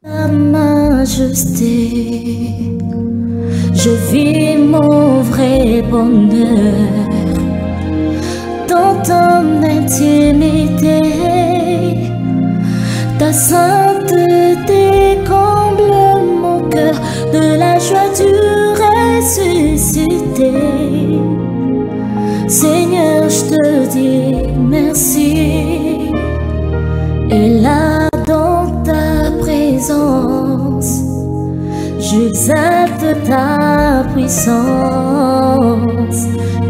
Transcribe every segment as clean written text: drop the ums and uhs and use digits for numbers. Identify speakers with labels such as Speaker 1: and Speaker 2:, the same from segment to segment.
Speaker 1: Ta majesté, je vis mon vrai bonheur dans ton intimité. Ta sainteté comble mon cœur de la joie du ressuscité. Seigneur, je te dis merci. Et là dans ta présence, j'exalte ta puissance.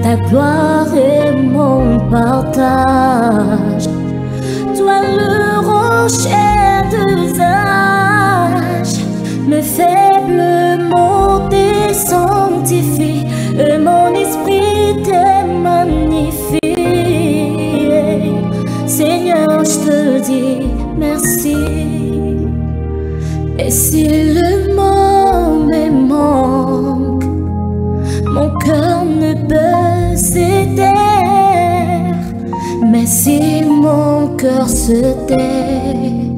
Speaker 1: Ta gloire est mon partage. Toi le rocher de âge, mes faibles mots te sanctifient, et mon esprit te magnifie. Seigneur, je te dis merci. Et si le mot me manque, mon cœur ne peut se taire. Mais si mon cœur se tait,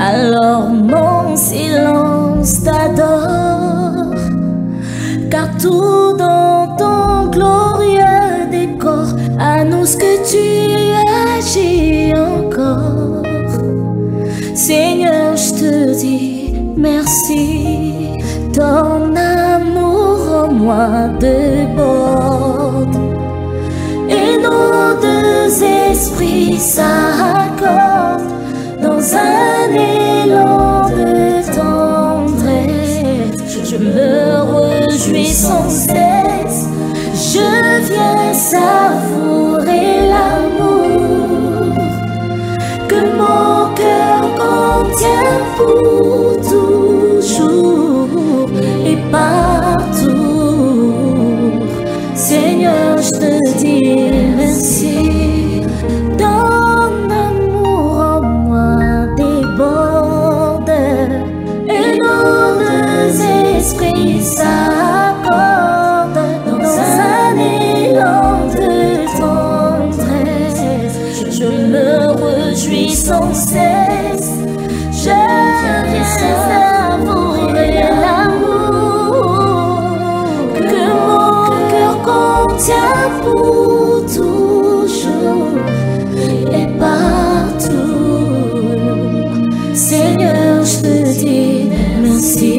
Speaker 1: alors mon silence t'adore. Car tout dans ton glorieux décor annonce que tu agis encore. Seigneur, je te dis merci. Ton amour en moi déborde, et nos deux esprits s'accordent dans un élan de tendresse. Je me réjouis sans cesse, je viens savourer l'amour que mon cœur contient pour toujours et partout. Seigneur, je te dis merci. Ton amour en moi déborde, et nos deux esprits s'accordent dans un élan de tendresse. Je me réjouis sans cesse, je viens savourer l'amour que mon cœur contient pour toujours et partout. Seigneur, je te dis merci.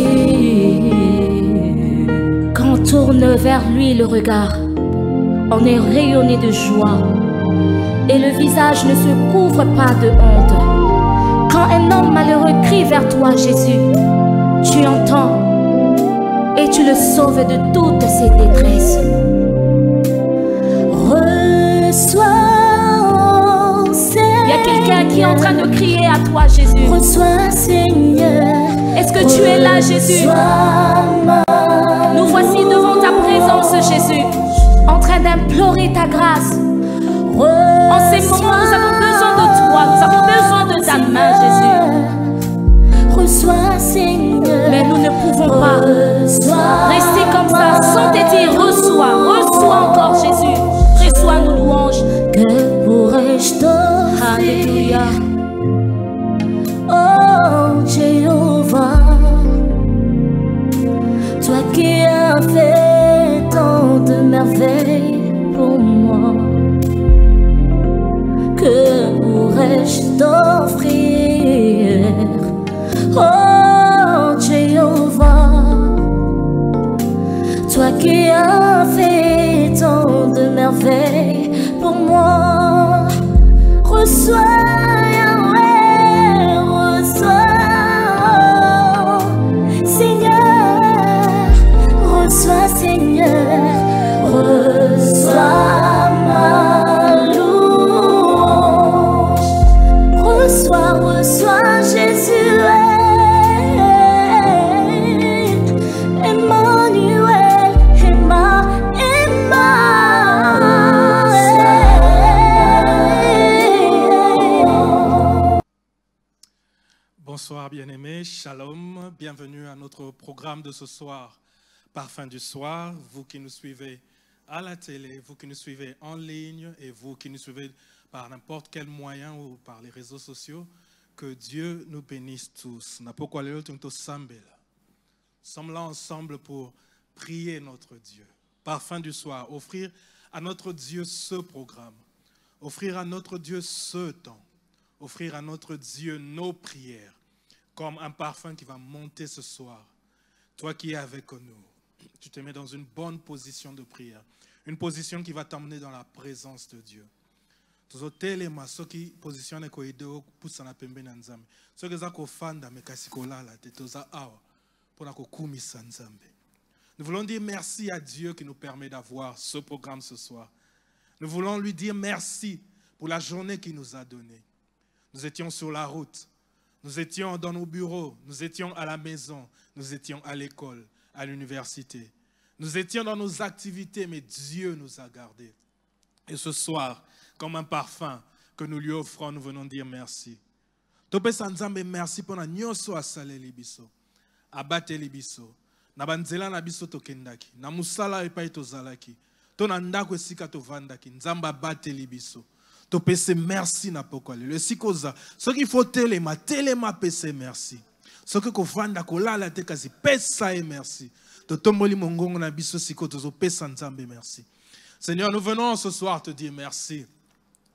Speaker 1: Quand on tourne vers lui le regard, on est rayonné de joie, et le visage ne se couvre pas de honte. Quand un homme malheureux crie vers toi, Jésus, tu entends et tu le sauves de toutes ses détresses. Reçois, Seigneur. Il y a quelqu'un qui est en train de crier à toi, Jésus. Reçois, Seigneur. Est-ce que tu es là, Jésus? Nous voici devant ta présence, Jésus, en train d'implorer ta grâce. En ces moments, nous avons besoin de toi, nous avons besoin de ta main, Jésus. Reçois, Seigneur. Mais nous ne pouvons pas rester comme ça sans te dire reçois, reçois encore, Jésus. Reçois nos louanges. Que pourrais-je t'offrir? Alléluia. Oh Jéhovah, toi qui as fait tant de merveilles pour moi, que pourrais-je t'offrir? Oh Jéhovah, toi qui as fait tant de merveilles pour moi, reçois Yahweh, reçois, Seigneur, reçois Seigneur, reçois ma louange, reçois Jésus.
Speaker 2: Bonsoir bien-aimés, shalom, bienvenue à notre programme de ce soir, Parfum du soir. Vous qui nous suivez à la télé, vous qui nous suivez en ligne et vous qui nous suivez par n'importe quel moyen ou par les réseaux sociaux, Que Dieu nous bénisse tous. Nous sommes là ensemble pour prier notre Dieu. Parfum du soir, offrir à notre Dieu ce programme. Offrir à notre Dieu ce temps. Offrir à notre Dieu nos prières. Comme un parfum qui va monter ce soir. Toi qui es avec nous, tu te mets dans une bonne position de prière. Une position qui va t'emmener dans la présence de Dieu. Tozotelema soki position eko ideo pusana pembeni na Nzambe. Soki za kofanda mekasi kolala te toza awa pona kokumisa Nzambe. Nous voulons dire merci à Dieu qui nous permet d'avoir ce programme ce soir. Nous voulons lui dire merci pour la journée qu'il nous a donnée. Nous étions sur la route, nous étions dans nos bureaux, nous étions à la maison, nous étions à l'école, à l'université. Nous étions dans nos activités, mais Dieu nous a gardés. Et ce soir, comme un parfum que nous lui offrons, nous venons dire merci. Topesa Nzambe merci pour na nyonso asale libiso. Abate libiso. Na banzela na biso tokendaki. Na musala epai tozalaki. To na ndako esika tovandaki. Nzamba abate libiso. Topese merci na pokwale. Le sikoza. Soki faut telema pese merci. Soki kovanda kolala te kasi pesa e merci. Totomboli mongongo na biso siko tozo pesa Nzambe merci. Seigneur, nous venons ce soir te dire merci.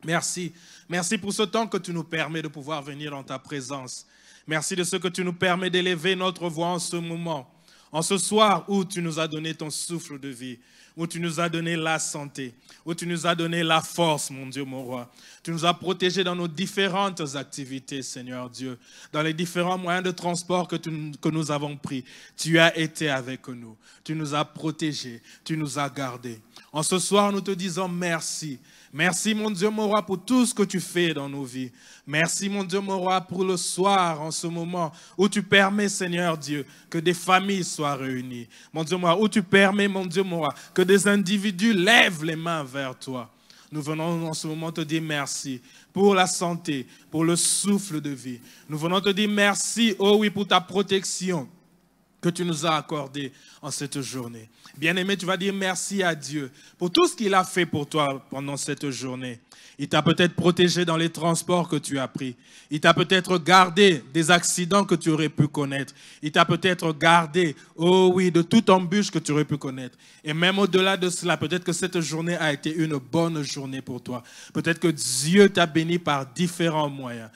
Speaker 2: Merci. Merci pour ce temps que tu nous permets de pouvoir venir dans ta présence. Merci de ce que tu nous permets d'élever notre voix en ce moment. En ce soir où tu nous as donné ton souffle de vie, où tu nous as donné la santé, où tu nous as donné la force, mon Dieu, mon roi. Tu nous as protégés dans nos différentes activités, Seigneur Dieu, dans les différents moyens de transport que nous avons pris. Tu as été avec nous. Tu nous as protégés. Tu nous as gardés. En ce soir, nous te disons merci. Merci, mon Dieu, mon roi, pour tout ce que tu fais dans nos vies. Merci, mon Dieu, mon roi, pour le soir, en ce moment, où tu permets, Seigneur Dieu, que des familles soient réunies. Mon Dieu, mon roi, où tu permets, mon Dieu, mon roi, que des individus lèvent les mains vers toi. Nous venons en ce moment te dire merci pour la santé, pour le souffle de vie. Nous venons te dire merci, oh oui, pour ta protection que tu nous as accordé en cette journée. Bien-aimé, tu vas dire merci à Dieu pour tout ce qu'il a fait pour toi pendant cette journée. Il t'a peut-être protégé dans les transports que tu as pris. Il t'a peut-être gardé des accidents que tu aurais pu connaître. Il t'a peut-être gardé, oh oui, de toute embûche que tu aurais pu connaître. Et même au-delà de cela, peut-être que cette journée a été une bonne journée pour toi. Peut-être que Dieu t'a béni par différents moyens.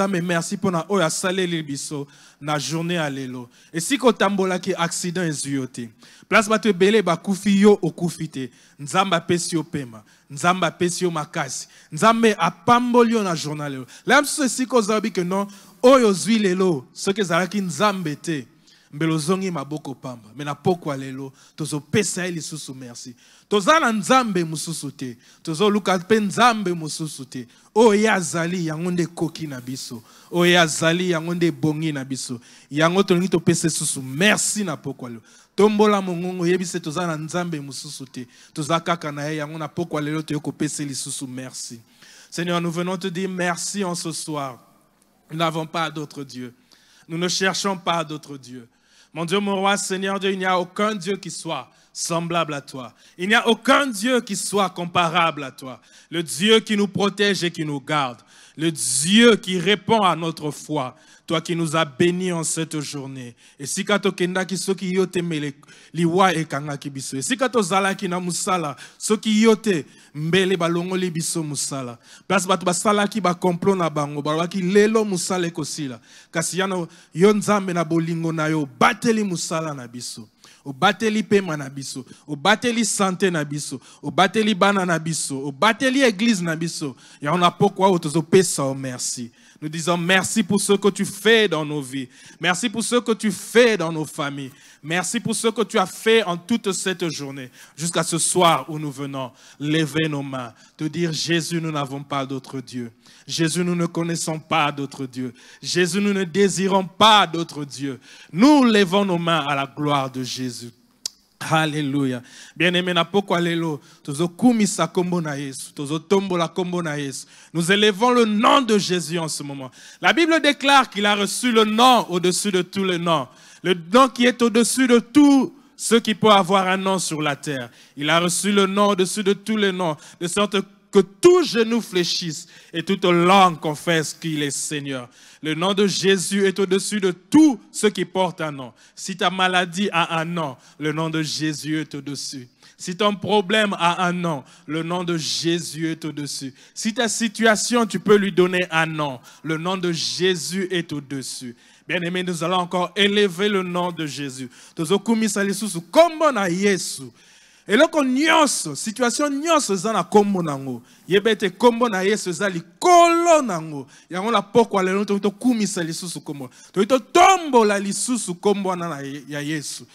Speaker 2: Mais merci pour na salé libiso na journée à l'élo. Et si ko tambola ki accident ezuyoti. Place ba te belé ba kufi yo okufite. Nzamba pesi yo pema. Nzamba pesi yo makasi. Nzambe apamboli yo na journal l'élo. Là si ko zabi que non oyo zui lelo ce que zalaki nzambe te. Mbelo zongi maboko pamba. Mais na pokwa lelo tozo pesa ili susu merci. Tozana nzambe mususu te. Tozo luka pe nzambe mususu te. O ya zali yangonde koki na biso. O ya zali yangonde bongi na biso. Yango tolingi to pese susu. Merci na pokwa lelo. Tombola mongongo yebise tozana nzambe mususu te. Tozakaka na yango na pokwa lelo to yoko pese li susu merci. Seigneur, nous venons te dire merci en ce soir. Nous n'avons pas d'autre Dieu. Nous ne cherchons pas d'autre Dieu. Mon Dieu, mon roi, Seigneur Dieu, il n'y a aucun Dieu qui soit semblable à toi. Il n'y a aucun Dieu qui soit comparable à toi. Le Dieu qui nous protège et qui nous garde. Le Dieu qui répond à notre foi. Toi qui nous as bénis en cette journée. Et si kato kenda ki soki yote mele liwa e kanga ki biso. Et si kato zala ki na musala soki yote mbele balongo li biso musala. Place batu basala ki ba complot na bango balwa ki lelo musala ekosila. Kasi yano yo nzambe na bolingo na yo bateli musala na biso. O bateli pema na biso, o bateli santé na biso, o bateli bana na biso, o bateli église na biso. Et on a pourquoi otozo pesa o merci. Nous disons merci pour ce que tu fais dans nos vies. Merci pour ce que tu fais dans nos familles. Merci pour ce que tu as fait en toute cette journée. Jusqu'à ce soir où nous venons lever nos mains. Te dire Jésus, nous n'avons pas d'autre Dieu. Jésus, nous ne connaissons pas d'autre Dieu. Jésus, nous ne désirons pas d'autre Dieu. Nous levons nos mains à la gloire de Jésus. Alléluia. Bien-aimé, na poko alelo, tozo kumisa kombo na Yesu, tozo tombo la kombo na Yesu. Nous élevons le nom de Jésus en ce moment. La Bible déclare qu'il a reçu le nom au-dessus de tous les noms. Le nom qui est au-dessus de tout ce qui peut avoir un nom sur la terre. Il a reçu le nom au-dessus de tous les noms, de sorte que tout genou fléchisse et toute langue confesse qu'il est Seigneur. Le nom de Jésus est au-dessus de tout ce qui porte un nom. Si ta maladie a un nom, le nom de Jésus est au-dessus. Si ton problème a un nom, le nom de Jésus est au-dessus. Si ta situation, tu peux lui donner un nom, le nom de Jésus est au-dessus. Bien-aimés, nous allons encore élever le nom de Jésus. Et là, qu'on nyonso, situation nyonso zana kombo nango. Yebete kombo na Yesu zali kolo nango. Yango la pokwa lelo to kumisa lisusu kombo. To tombo la lisusu kombo na ya Yesu.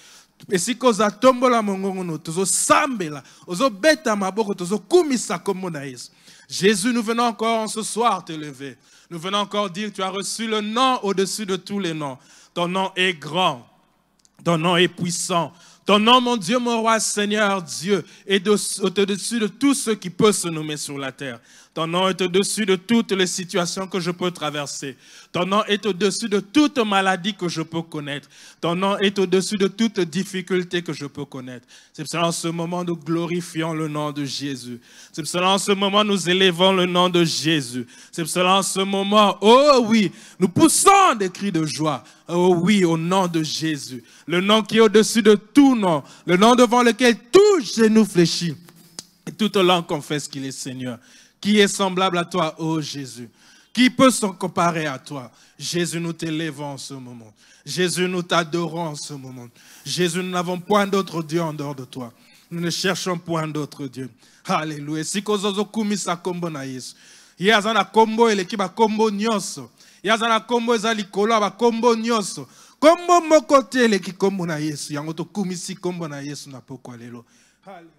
Speaker 2: Et si koza tombo la mongongo no tozo sambela, ozo beta maboko tozo kumisa kombo na Yesu. Jésus, nous venons encore ce soir te lever. Nous venons encore dire tu as reçu le nom au-dessus de tous les noms. Ton nom est grand. Ton nom est puissant. Ton nom, mon Dieu, mon roi, Seigneur Dieu, est au-dessus de tout ce qui peut se nommer sur la terre. Ton nom est au-dessus de toutes les situations que je peux traverser. Ton nom est au-dessus de toute maladie que je peux connaître. Ton nom est au-dessus de toute difficulté que je peux connaître. C'est pour cela en ce moment nous glorifions le nom de Jésus. C'est pour cela en ce moment nous élevons le nom de Jésus. C'est pour cela en ce moment, oh oui, nous poussons des cris de joie. Oh oui, au nom de Jésus. Le nom qui est au-dessus de tout nom. Le nom devant lequel tout genou fléchit. Et toute langue confesse qu'il est Seigneur. Qui est semblable à toi, ô Jésus? Qui peut se comparer à toi? Jésus, nous t'élevons en ce moment. Jésus, nous t'adorons en ce moment. Jésus, nous n'avons point d'autre Dieu en dehors de toi. Nous ne cherchons point d'autre Dieu. Alléluia. Si kozozo kumisa kombo na Yesu. Yazana kombo eleki ba kombo nyonso. Yazana kombo ezali kolo ba kombo nyonso. Kombo moko te eleki kombo na Yesu. Yango to kumisi kombo na Yesu na pokwa lelo. Alléluia.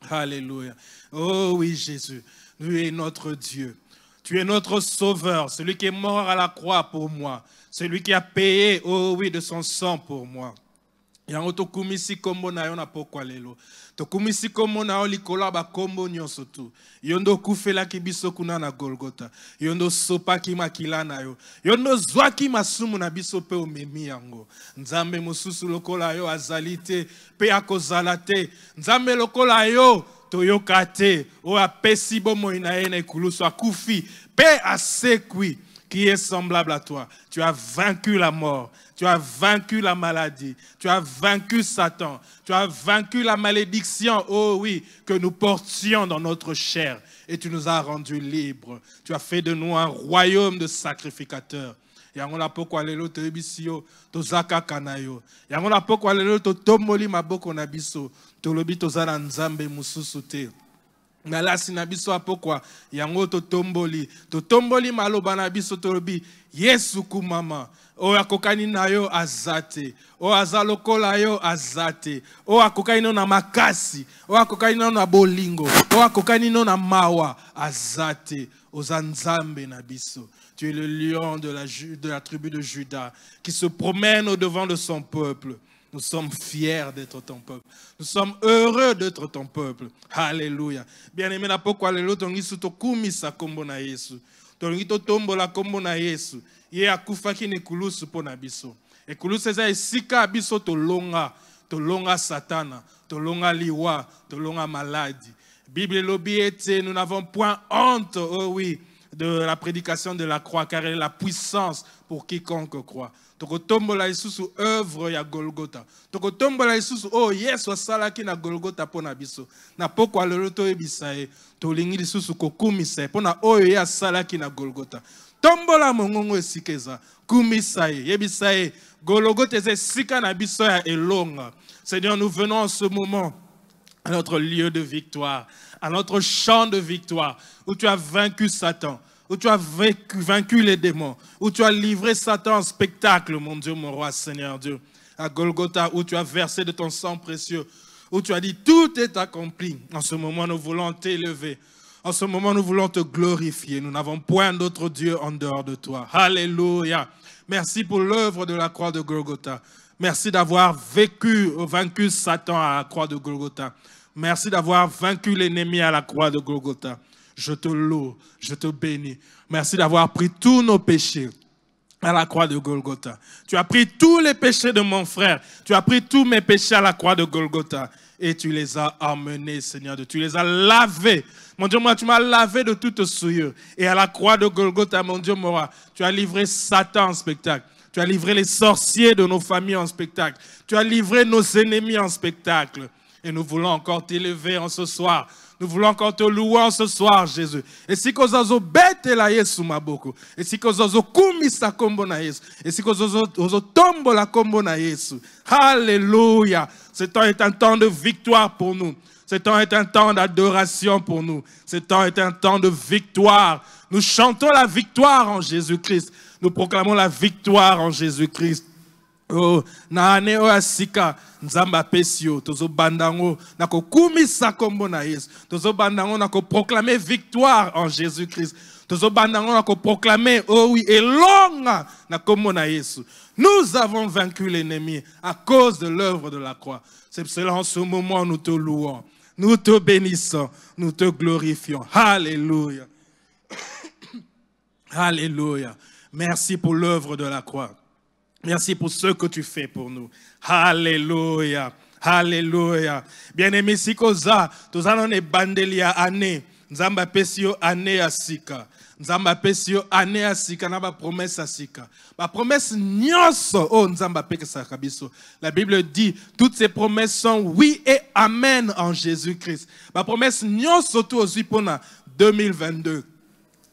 Speaker 2: Alléluia. Oh oui, Jésus, tu es notre Dieu. Tu es notre Sauveur, celui qui est mort à la croix pour moi. Celui qui a payé, oh oui, de son sang pour moi. Yango tokumisi kombo na yo na pokwa lelo. Tokumisi kombo na yo likola ba kombo nyonso tu. Yondo kufelaki biso kuna na Golgotha. Yondo sopaki makila na yo. Yondo zwaki masumu na biso pe omemi yango. Nzambe mosusu lokola yo azali te pe akozala te. Nzambe lokola yo toyoka te. O apesi bomoi na ye na ekulusu akufi pe asekwi. Qui est semblable à toi. Tu as vaincu la mort. Tu as vaincu la maladie. Tu as vaincu Satan. Tu as vaincu la malédiction, oh oui, que nous portions dans notre chair. Et tu nous as rendus libres. Tu as fait de nous un royaume de sacrificateurs. Yango la pokwa lelo to ebisio to zaka kanayo. Yango la pokwa lelo to tomoli maboko na biso. To lobi to zana nzambe mususu te. Nalasi na biso apokwa yango to tomboli maloba na biso tolobi Yesu kumama o akokani na yo azate o azalokola yo azate o akokani no na makasi o akokani no na bolingo o akokani no na mawa azate ozanzambe na biso. Tu es le lion de la tribu de Juda qui se promène au devant de son peuple. Nous sommes fiers d'être ton peuple. Nous sommes heureux d'être ton peuple. Alléluia. Bien-aimé, na pokwa lelo tongi suto kumisa kombo na Yesu. Tongi to tombo la kombo na Yesu. Ye akufaki ne kulusu po na biso. E kulusu eza esika biso tolonga satana, tolonga liwa, tolonga maladie. Bible lobi ete, nous n'avons point honte, oh oui, de la prédication de la croix, car elle est la puissance pour quiconque croit. Toko tombola isusu œuvre ya Golgotha. Toko tombola isusu oh Yesu asalaki na Golgotha pona biso. Na pokwa lelo to ebisae to lingi lisusu kokumisa pona oyo ya asalaki na Golgotha. Tombola mongongo esikeza kumisae yebisae Golgotha esika na biso ya elonga. Seigneur, nous venons en ce moment à notre lieu de victoire, à notre champ de victoire où tu as vaincu Satan, où tu as vaincu les démons, où tu as livré Satan en spectacle, mon Dieu, mon roi, Seigneur Dieu, à Golgotha, où tu as versé de ton sang précieux, où tu as dit tout est accompli. En ce moment, nous voulons t'élever. En ce moment, nous voulons te glorifier. Nous n'avons point d'autre Dieu en dehors de toi. Alléluia. Merci pour l'œuvre de la croix de Golgotha. Merci d'avoir vaincu Satan à la croix de Golgotha. Merci d'avoir vaincu l'ennemi à la croix de Golgotha. Je te loue, je te bénis. Merci d'avoir pris tous nos péchés. à la croix de Golgotha. Tu as pris tous les péchés de mon frère. Tu as pris tous mes péchés à la croix de Golgotha. Et tu les as emmenés, Seigneur. Tu les as lavés. Mon Dieu, moi, tu m'as lavé de toute souillure. Et à la croix de Golgotha, mon Dieu, mon roi, tu as livré Satan en spectacle. Tu as livré les sorciers de nos familles en spectacle. Tu as livré nos ennemis en spectacle. Et nous voulons encore t'élever en ce soir. Nous voulons encore te louer en ce soir, Jésus. Et si que zozo bete la Yesu maboko. Et si que zozo kumisa kombo na Yesu. Et si que zozo tombo la kombo na Yesu. Alléluia. Ce temps est un temps de victoire pour nous. Ce temps est un temps d'adoration pour nous. Ce temps est un temps de victoire. Nous chantons la victoire en Jésus-Christ. Nous proclamons la victoire en Jésus-Christ. Oh, na ane o asika nzamba pesio tozo bandango nako kumisa kombo na Yesu tozo bandango nako proclamer victoire en Jésus-Christ tozo bandango nako proclamer oh oui elonga na kombo na Yesu. Nous avons vaincu l'ennemi à cause de l'œuvre de la croix. C'est cela en ce moment nous te louons, nous te bénissons, nous te glorifions. Alléluia. Alléluia. Merci pour l'œuvre de la croix. Merci pour ce que tu fais pour nous. Alléluia. Alléluia. Bien-aimé, si koza, tous allons ne bandelia année. Nzamba pesio année asika. Nzamba pesio année asika na ba promesse asika. Ba promesse nyonso oh nzamba pekesa kabiso. La Bible dit toutes ces promesses sont oui et amen en Jésus-Christ. Ba promesse nyonso tout aussi pona 2022.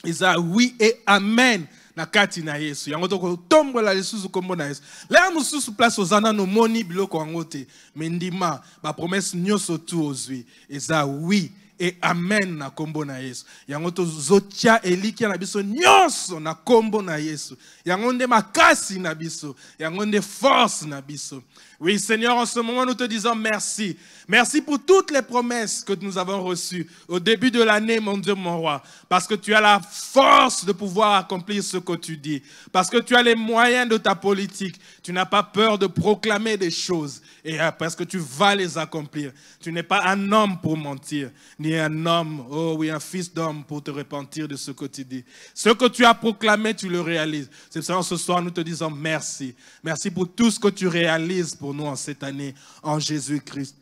Speaker 2: Isa oui et amen. Na kati na Yesu yango toko tombola lisusu kombo na Yesu la mususu place ozana no moni biloko angote mendima ba promesse nyoso tu ozwi eza oui et amen na kombo na Yesu yango to zotia elikia na biso nyoso na kombo na Yesu yango nde makasi na biso yango nde force na biso. Oui Seigneur, en ce moment nous te disons merci. Merci pour toutes les promesses que nous avons reçues au début de l'année, mon Dieu, mon roi. Parce que tu as la force de pouvoir accomplir ce que tu dis. Parce que tu as les moyens de ta politique. Tu n'as pas peur de proclamer des choses. Et parce que tu vas les accomplir. Tu n'es pas un homme pour mentir, ni un homme, oh oui, un fils d'homme pour te repentir de ce que tu dis. Ce que tu as proclamé, tu le réalises. C'est pour ça ce soir, nous te disons merci. Merci pour tout ce que tu réalises pour nous en cette année, en Jésus-Christ.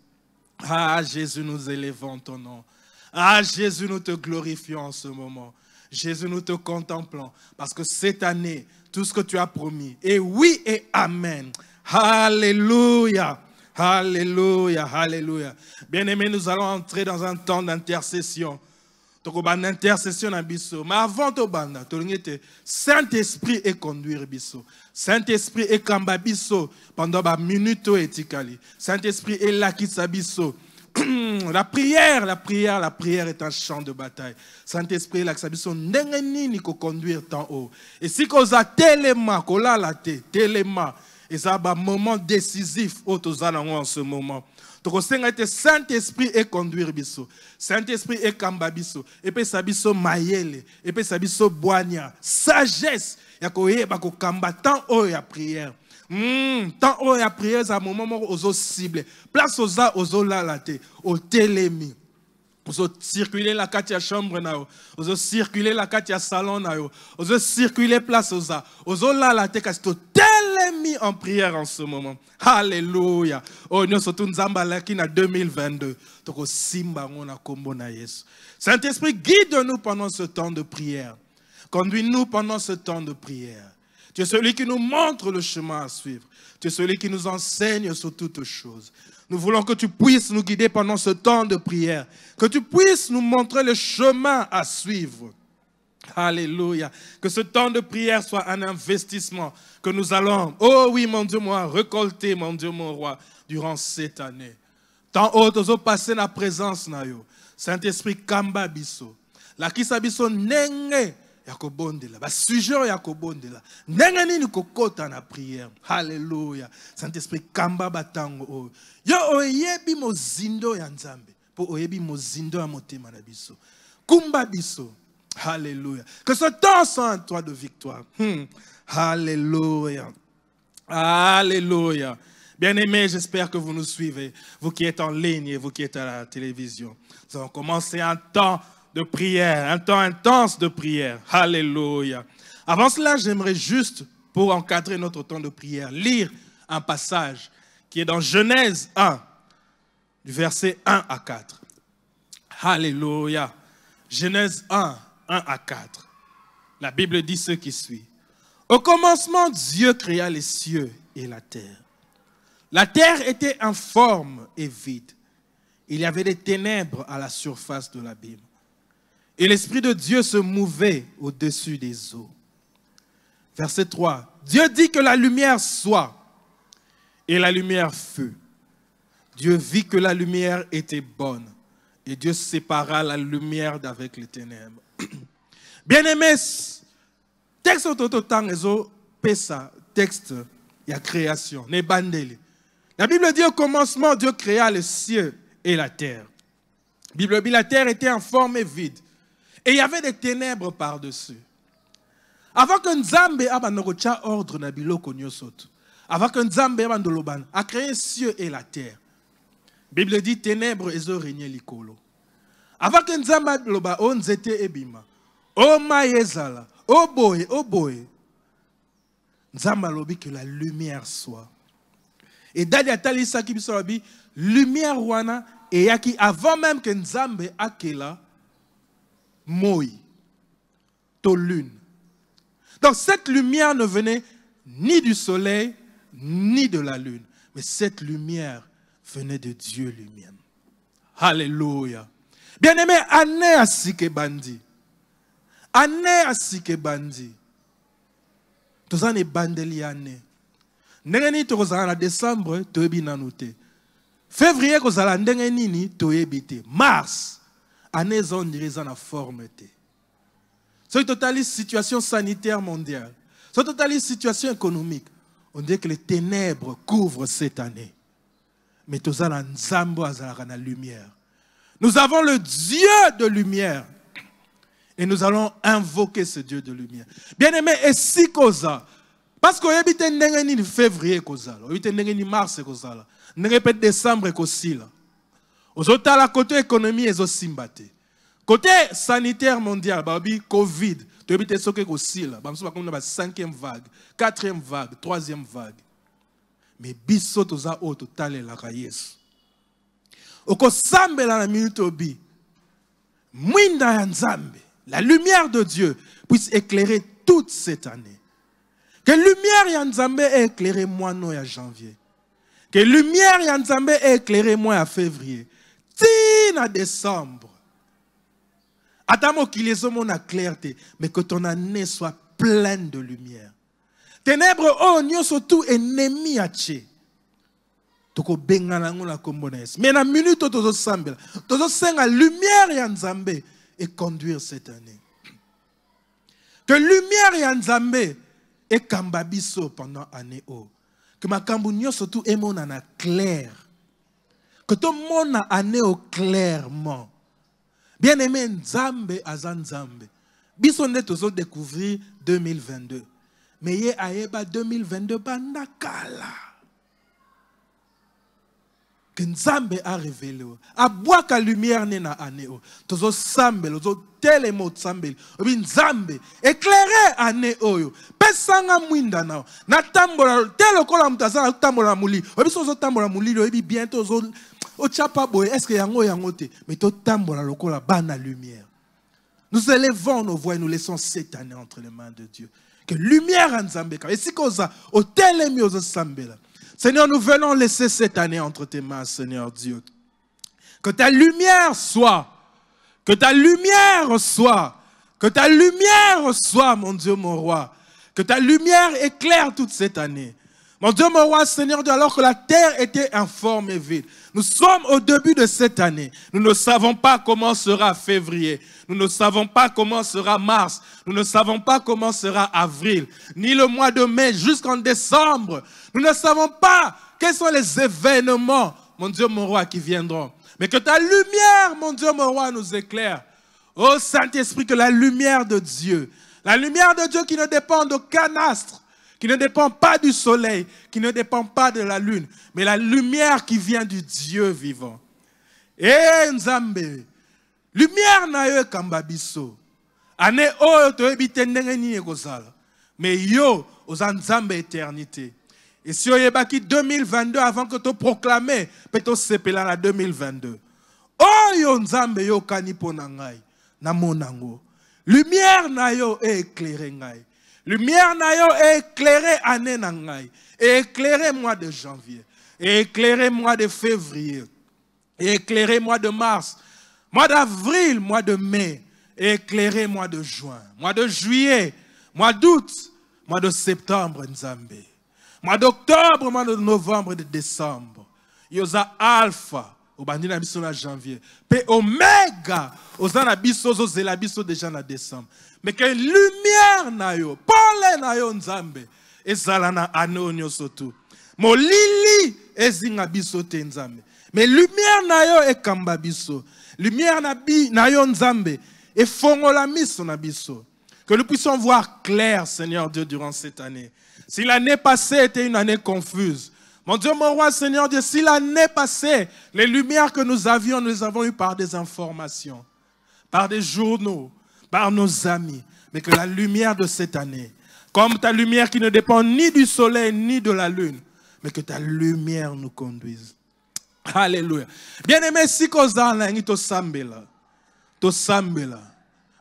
Speaker 2: Ah Jésus, nous élevons ton nom. Ah Jésus, nous te glorifions en ce moment. Jésus, nous te contemplons. Parce que cette année, tout ce que tu as promis, et oui et amen. Alléluia. Alléluia. Alléluia. Bien-aimés, nous allons entrer dans un temps d'intercession. Tokoban intercession na biso. Mais avant to banda, to ngete Saint-Esprit et conduire biso. Saint-Esprit et kamba biso pendant ba minute etikali. Saint-Esprit est là qui sabiso. La prière est un champ de bataille. Saint-Esprit est là qui sabiso ndengeni ni ko conduire tant haut. Et si koza telema ko la la te telema, et ça ba moment décisif au tozana en ce moment. Donc, Saint-Esprit est conduire biso. Saint-Esprit est kamba biso. Et puis, sabiso mayele. Et puis, sabiso boania. Sagesse. Yako yeba ko kamba tant haut ya prière. Tant haut ya prière, c'est un moment où ozo cible. Place ozo lalate. Au télémi. Ozo circuler la katia chambre na yo. Ozo circuler la katia salon na yo. Ozo circuler place ozo lalate kasto télémi en prière en ce moment. Alléluia. Oh, nous sommes tous en 2022. Toko simba ngona kombo na Yesu. Saint-Esprit, guide-nous pendant ce temps de prière. Conduis-nous pendant ce temps de prière. Tu es celui qui nous montre le chemin à suivre. Tu es celui qui nous enseigne sur toutes choses. Nous voulons que tu puisses nous guider pendant ce temps de prière. Que tu puisses nous montrer le chemin à suivre. Alléluia. Que ce temps de prière soit un investissement que nous allons, oh oui mon Dieu moi, récolter mon Dieu mon roi durant cette année. Tant haut ozo passer la présence na yo. Saint-Esprit kamba biso. La kisa biso nenge yakobondela. Ba sujet yakobondela. Nenge nini kokota na prière. Alléluia. Saint-Esprit kamba batango o. Yo oyebi mozindo ya Nzambe. Po oyebi mozindo ya motema na biso. Kumba biso. Alléluia. Que ce temps soit un temps de victoire. Alléluia. Alléluia. Bien-aimés, j'espère que vous nous suivez. Vous qui êtes en ligne et vous qui êtes à la télévision. Nous allons commencer un temps de prière, un temps intense de prière. Alléluia. Avant cela, j'aimerais juste pour encadrer notre temps de prière, lire un passage qui est dans Genèse 1, du verset 1 à 4. Alléluia. Genèse 1, 1 à 4. La Bible dit ce qui suit. Au commencement, Dieu créa les cieux et la terre. La terre était informe et vide. Il y avait des ténèbres à la surface de l'abîme. Et l'Esprit de Dieu se mouvait au-dessus des eaux. Verset 3. Dieu dit que la lumière soit. Et la lumière fut. Dieu vit que la lumière était bonne. Et Dieu sépara la lumière d'avec les ténèbres. Bien-aimés, texte autotang ezo pesa texte y a création ne bandeli. La Bible dit au commencement Dieu créa les cieux et la terre. La Bible dit la terre était informe et vide et il y avait des ténèbres par-dessus. Avant que Nzambe abanokocha ordre na biloko nyosoto. Avant que Nzambe abandoloban a créé les cieux et la terre. La Bible dit ténèbres ezo régné likolo. Avant que Nzambe loba on zete ebima. Oh maïezala, oh boy, Nzamba lobi que la lumière soit. Et dali atali saki bisobi, lumière wana et yaki avant même que Nzambe akela moi, to lune. Donc cette lumière ne venait ni du soleil ni de la lune, mais cette lumière venait de Dieu lui-même. Alléluia. Bien-aimé, ane asike bandi. Année asike bandi. Tozan e bandeli année. Ndenge to kozala na décembre toyebi nanu te. Février kozala ndenge nini toyebi te. Mars année zon direza na forme te. So totalis situation sanitaire mondiale. So totalis situation économique. On dit que les ténèbres couvrent cette année. Mais tozala nzambo azala na lumière. Nous avons le Dieu de lumière. Et nous allons invoquer ce Dieu de lumière. Bien-aimé, et si causa, parce qu'on habite en février, on habite en mars, on habite décembre, on a la côté économie et côté sanitaire mondial, Covid, on habite la 5e vague, 4e vague, 3e vague. Mais biso toza o total la Yesu. Oko sambe la minute obi, mwinda ya Nzambe. La lumière de Dieu puisse éclairer toute cette année. Que lumière Yanzambe ait éclairé moi non à janvier. Que lumière Yanzambe ait éclairé moi à février. Tina décembre. Adamo qu'il les hommes a clarté, mais que ton année soit pleine de lumière. Ténèbres oh nyo surtout ennemi à tché. Toko bengalango la kombones. Mais na minute tozo sambela, tozo senga lumière Yanzambe et conduire cette année. Que lumière ya Nzambe et kambabiso pendant année o. Que ma kambunyo surtout est mon ana clair. Que tout le monde a année au clairement. Bien aimé Nzambe azan Nzambe. Biso ne tozo découvrir 2022. Mais ye aeba 2022 bandakala. Que Nzambe a révélé. A boire que lumière n'est na année. Tozo sambel, tozo telemo sambel. Obi Nzambe éclairé année oyo. Pesanga mwinda na. Na tambola telo kola mutaza tambola muli. Obi sozo tambola muli obi bientôt zo o chapa boy. Est-ce que yango te? Mais to tambola lokola bana lumière. Nous élevons nos voix et nous laissons cette année entre les mains de Dieu. Que lumière en Nzambe. Et si koza o telemi ozo sambela. Seigneur, nous venons laisser cette année entre tes mains, Seigneur Dieu. Que ta lumière soit, que ta lumière soit, que ta lumière soit, mon Dieu, mon roi. Que ta lumière éclaire toute cette année. Mon Dieu, mon roi, Seigneur Dieu, alors que la terre était informe et vide. Nous sommes au début de cette année. Nous ne savons pas comment sera février. Nous ne savons pas comment sera mars. Nous ne savons pas comment sera avril. Ni le mois de mai jusqu'en décembre. Nous ne savons pas quels sont les événements, mon Dieu, mon roi, qui viendront. Mais que ta lumière, mon Dieu, mon roi, nous éclaire. Ô Saint-Esprit, que la lumière de Dieu qui ne dépend d'aucun astre, qui ne dépend pas du soleil, qui ne dépend pas de la lune, mais la lumière qui vient du Dieu vivant. Eh Nzambe, lumière na yo kambabiso. Ane oyo to ebite ndenge ni ekozala. Mais yo, aux Nzambe éternité. Et si on y est 2022 avant que tu proclames, peut-être c'est la 2022. Oh yo Nzambe yo kanipo na ngai na monango. Lumière na yo éclairé ngai. Lumière na yo éclairé année na ngai. Éclairé mois de janvier. Éclairé mois de février. Éclairé mois de mars. Mois d'avril, mois de mai. Éclairé mois de juin. Mois de juillet. Mois d'août. Mois de septembre Nzambe. Mois d'octobre, mois de novembre et de décembre. Yoza alpha. Au bandit biso na janvier. Pe oméga. Ozana biso zela biso déjà na décembre. Mais que lumière na yo. Pole na yo Nzambe. Ezala na anonyo soto. Mo lili ezinga biso te Nzambe. Mais lumière na yo e kamba biso. Lumière na yo Nzambe. Et fongola miso na biso. Que nous puissions voir clair, Seigneur Dieu, durant cette année. Si l'année passée était une année confuse, mon Dieu, mon roi, Seigneur Dieu, si l'année passée, les lumières que nous avions, nous les avons eues par des informations, par des journaux, par nos amis. Mais que la lumière de cette année, comme ta lumière qui ne dépend ni du soleil ni de la lune, mais que ta lumière nous conduise. Alléluia. Bien-aimé, si kozala ngi to sambela.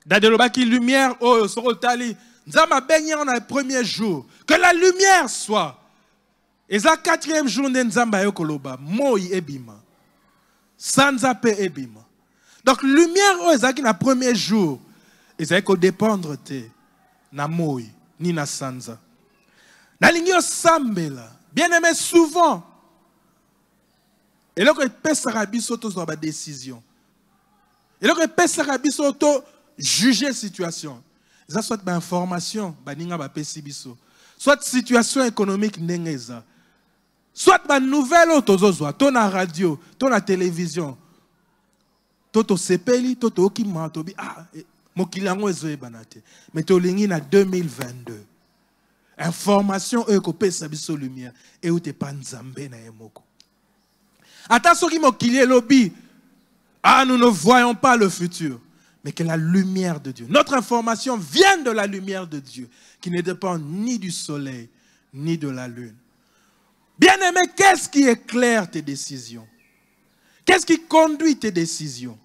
Speaker 2: Dadelobaki lumière oh sorotali nzama benye na premier jour que la lumière soit. Et la 4e jour nzamba yokoloba moi ebima. Sanza pe ebima. Donc lumière oh ezaki na premier jour ezaki ko dépendre te na moi ni na sanza. Na lingi osambela. Bien-aimé souvent et là que pesara biso to zo ba décision. Et là que pesara biso to juger situation. Ça soit ba information, ba ninga ba pesi biso. Soit situation économique nengeza. Soit ba nouvelle autozozwa, to na radio, to na télévision. Toto sepeli, toto okima to bi mokilango ezoe banate. Mais to lingi na 2022. Information e ko pesa biso lumière et ou te pa Nzambe na yemoko. Ata soki mokili lobi, nous ne voyons pas le futur. Mais que la lumière de Dieu, notre information vient de la lumière de Dieu, qui ne dépend ni du soleil, ni de la lune. Bien-aimé, qu'est-ce qui éclaire tes décisions? Qu'est-ce qui conduit tes décisions?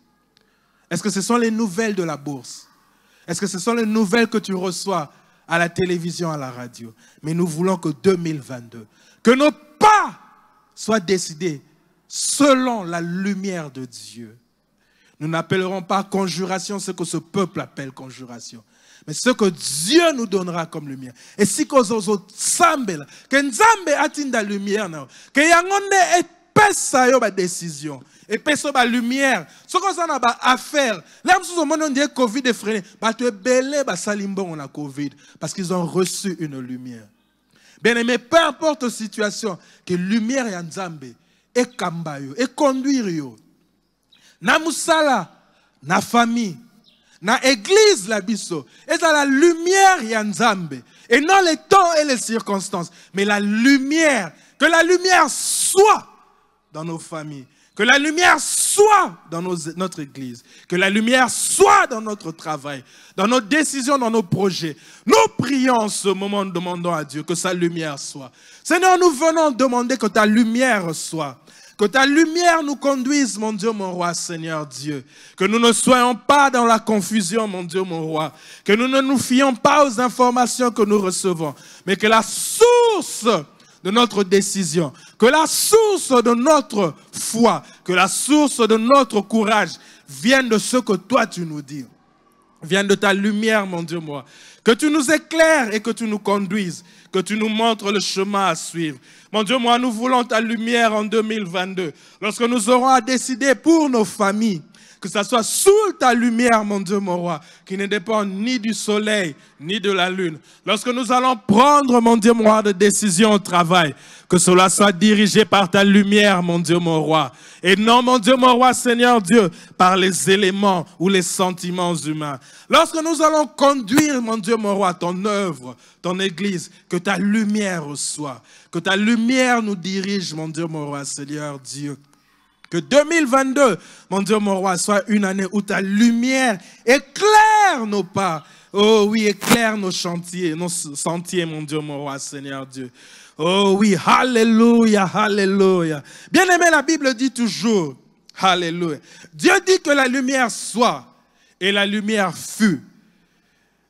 Speaker 2: Est-ce que ce sont les nouvelles de la bourse? Est-ce que ce sont les nouvelles que tu reçois à la télévision, à la radio? Mais nous voulons que 2022, que nos pas soient décidés selon la lumière de Dieu. Nous n'appellerons pas conjuration ce que ce peuple appelle conjuration, mais ce que Dieu nous donnera comme lumière. Et si que Nzambe, que Nzambe atinda lumière, que yangonde et pesa yo ba décision, et pesa ba lumière, ce que ça n'a pas affaire. Là, nous sommes dit Covid est freiné, bah tu es belé ba salimbon on a Covid parce qu'ils ont reçu une lumière. Bien aimé, peu importe la situation, que lumière ya Nzambe et kambayo et conduire yo. Na musala, na famille, na église la biso, et dans la lumière ya Nzambe, et non les temps et les circonstances, mais la lumière, que la lumière soit dans nos familles, que la lumière soit dans notre église, que la lumière soit dans notre travail, dans nos décisions, dans nos projets. Nous prions en ce moment, nous demandons à Dieu que sa lumière soit. Seigneur, nous venons demander que ta lumière soit. Que ta lumière nous conduise, mon Dieu, mon roi, Seigneur Dieu. Que nous ne soyons pas dans la confusion, mon Dieu, mon roi. Que nous ne nous fions pas aux informations que nous recevons. Mais que la source de notre décision, que la source de notre foi, que la source de notre courage vienne de ce que toi tu nous dis. Vienne de ta lumière, mon Dieu, moi. Que tu nous éclaires et que tu nous conduises. Que tu nous montres le chemin à suivre. Mon Dieu, moi, nous voulons ta lumière en 2022. Lorsque nous aurons à décider pour nos familles, que ça soit sous ta lumière, mon Dieu, mon roi, qui ne dépend ni du soleil, ni de la lune. Lorsque nous allons prendre, mon Dieu, mon roi, de décisions au travail, que cela soit dirigé par ta lumière, mon Dieu, mon roi. Et non, mon Dieu, mon roi, Seigneur Dieu, par les éléments ou les sentiments humains. Lorsque nous allons conduire, mon Dieu, mon roi, ton œuvre, ton église, que ta lumière soit. Que ta lumière nous dirige, mon Dieu, mon roi, Seigneur Dieu. Que 2022, mon Dieu, mon roi, soit une année où ta lumière éclaire nos pas. Oh oui, éclaire nos chantiers, nos sentiers, mon Dieu, mon roi, Seigneur Dieu. Oh oui, alléluia, alléluia. Bien aimé, la Bible dit toujours, alléluia. Dieu dit que la lumière soit, et la lumière fut.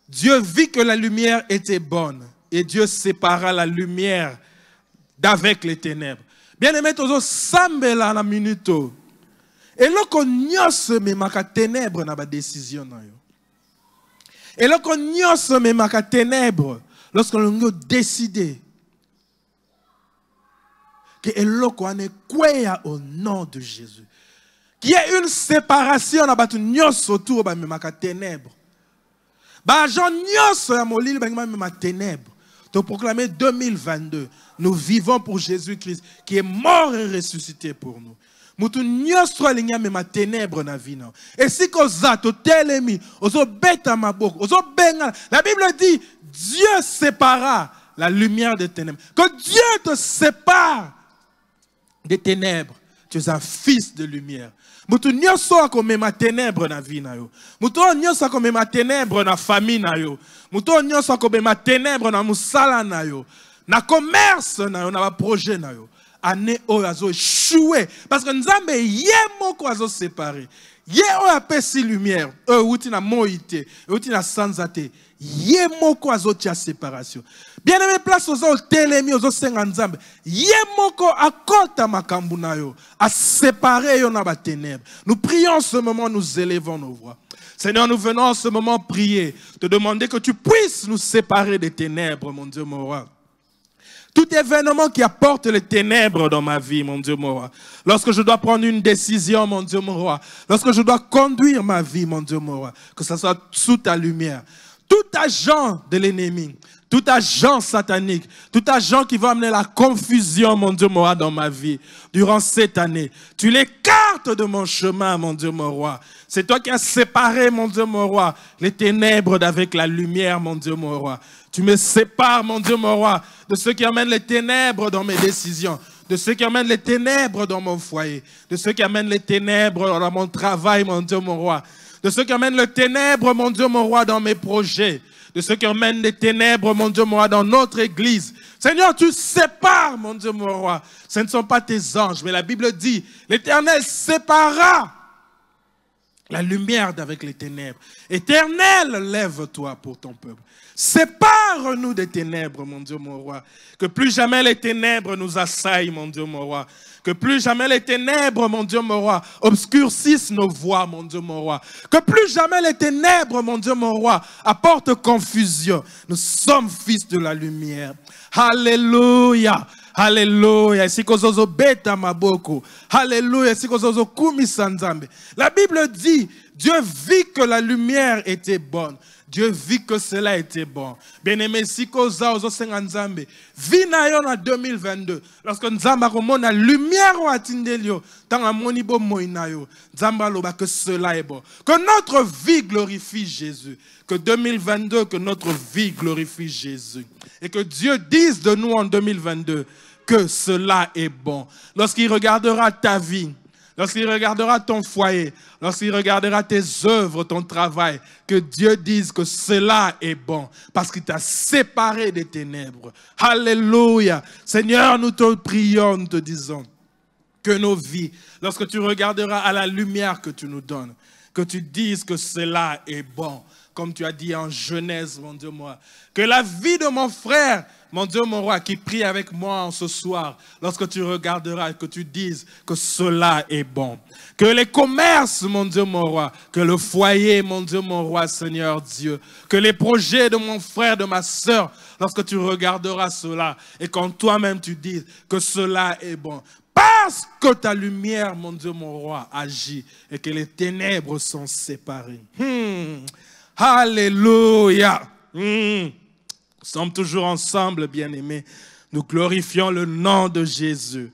Speaker 2: Dieu vit que la lumière était bonne, et Dieu sépara la lumière d'avec les ténèbres. Bien aimé, tozo sambela na minuto. Et loko nyos me maka ténèbres na ba décision na yo. Et loko nyos me maka ténèbres lorsque l'on décidé que eloko ane kwea au nom de Jésus. Qu'il y ait une séparation na batu nyos autour ba me maka ténèbres. Ba jan nyos ya molili ba me maka ténèbres. De proclamer 2022, nous vivons pour Jésus-Christ qui est mort et ressuscité pour nous. Mutu nyosro linya me ma ténèbres na vie na. Et si koza to telemi, ozo beta maboko, ozo benga. La Bible dit Dieu sépara la lumière des ténèbres. Que Dieu te sépare des ténèbres, tu es un fils de lumière. Mutu nyosro akome ma ténèbres na vie na yo. Mutu nyosro akome ma ténèbres na famille na yo. Mutu nyosro akome ma ténèbres na musala na yo. Na commerce na yo, na projet na yo. Année oyo azo échoué parce que nzambe yemoko azo séparé. Ye oyo apesi lumière, outi na moïté, outi na sanzate. Yemoko azo tia séparation. Bien aimé place ozo telemi ozo senga nzambe. Yemoko akota makambu na yo, a séparé yo na ba ténèbres. Nous prions en ce moment, nous élevons nos voix. Seigneur, nous venons en ce moment prier, te demander que tu puisses nous séparer des ténèbres, mon Dieu, mon roi. Tout événement qui apporte les ténèbres dans ma vie, mon Dieu, mon roi. Lorsque je dois prendre une décision, mon Dieu, mon roi. Lorsque je dois conduire ma vie, mon Dieu, mon roi. Que ce soit sous ta lumière. Tout agent de l'ennemi, tout agent satanique, tout agent qui va amener la confusion, mon Dieu, mon roi, dans ma vie, durant cette année, tu l'écartes de mon chemin, mon Dieu, mon roi. C'est toi qui as séparé, mon Dieu, mon roi, les ténèbres d'avec la lumière, mon Dieu, mon roi. Tu me sépares, mon Dieu, mon roi, de ceux qui amènent les ténèbres dans mes décisions, de ceux qui amènent les ténèbres dans mon foyer, de ceux qui amènent les ténèbres dans mon travail, mon Dieu, mon roi, de ceux qui amènent les ténèbres, mon Dieu, mon roi, dans mes projets, de ceux qui amènent les ténèbres, mon Dieu, mon roi, dans notre église. Seigneur, tu sépares, mon Dieu, mon roi. Ce ne sont pas tes anges, mais la Bible dit, l'Éternel sépara la lumière d'avec les ténèbres. Éternel, lève-toi pour ton peuple. Sépare-nous des ténèbres, mon Dieu, mon roi. Que plus jamais les ténèbres nous assaillent, mon Dieu, mon roi. Que plus jamais les ténèbres, mon Dieu, mon roi, obscurcissent nos voies, mon Dieu, mon roi. Que plus jamais les ténèbres, mon Dieu, mon roi, apportent confusion. Nous sommes fils de la lumière. Alléluia. Alléluia. Alléluia. La Bible dit, Dieu vit que la lumière était bonne. Dieu vit que cela était bon. Bien-aimé, si koza ozo senga nzambe, vi na yo na 2022. Lorsque nzamba komona lumière o atindelio, tanga moni bo moina yo, nzamba loba que cela est bon. Que notre vie glorifie Jésus. Que 2022, que notre vie glorifie Jésus. Et que Dieu dise de nous en 2022 que cela est bon. Lorsqu'il regardera ta vie, lorsqu'il regardera ton foyer, lorsqu'il regardera tes œuvres, ton travail, que Dieu dise que cela est bon, parce qu'il t'a séparé des ténèbres. Alléluia. Seigneur, nous te prions, nous te disons que nos vies, lorsque tu regarderas à la lumière que tu nous donnes, que tu dises que cela est bon, comme tu as dit en Genèse, mon Dieu, moi, que la vie de mon frère, mon Dieu, mon roi, qui prie avec moi ce soir, lorsque tu regarderas et que tu dises que cela est bon. Que les commerces, mon Dieu, mon roi, que le foyer, mon Dieu, mon roi, Seigneur Dieu, que les projets de mon frère, de ma sœur, lorsque tu regarderas cela et quand toi-même tu dises que cela est bon. Parce que ta lumière, mon Dieu, mon roi, agit et que les ténèbres sont séparées. Alléluia. Nous sommes toujours ensemble, bien-aimés. Nous glorifions le nom de Jésus.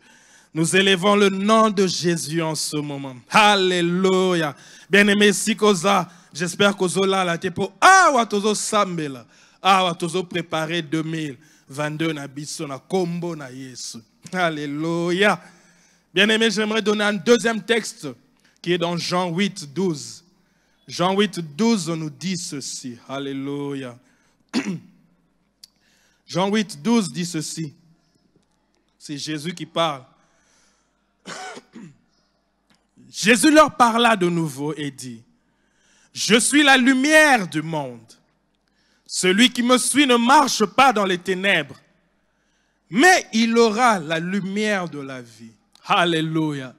Speaker 2: Nous élevons le nom de Jésus en ce moment. Alléluia. Bien-aimés, si koza, j'espère que zola la tepo. Watozo sambela. Watozo préparer 2022 na biso na kombo na Yesu. Alléluia. Bien-aimés, j'aimerais donner un deuxième texte qui est dans Jean 8, 12. Jean 8, 12 nous dit ceci. Alléluia. Jean 8, 12 dit ceci. C'est Jésus qui parle. Jésus leur parla de nouveau et dit, « Je suis la lumière du monde. Celui qui me suit ne marche pas dans les ténèbres, mais il aura la lumière de la vie. » Alléluia.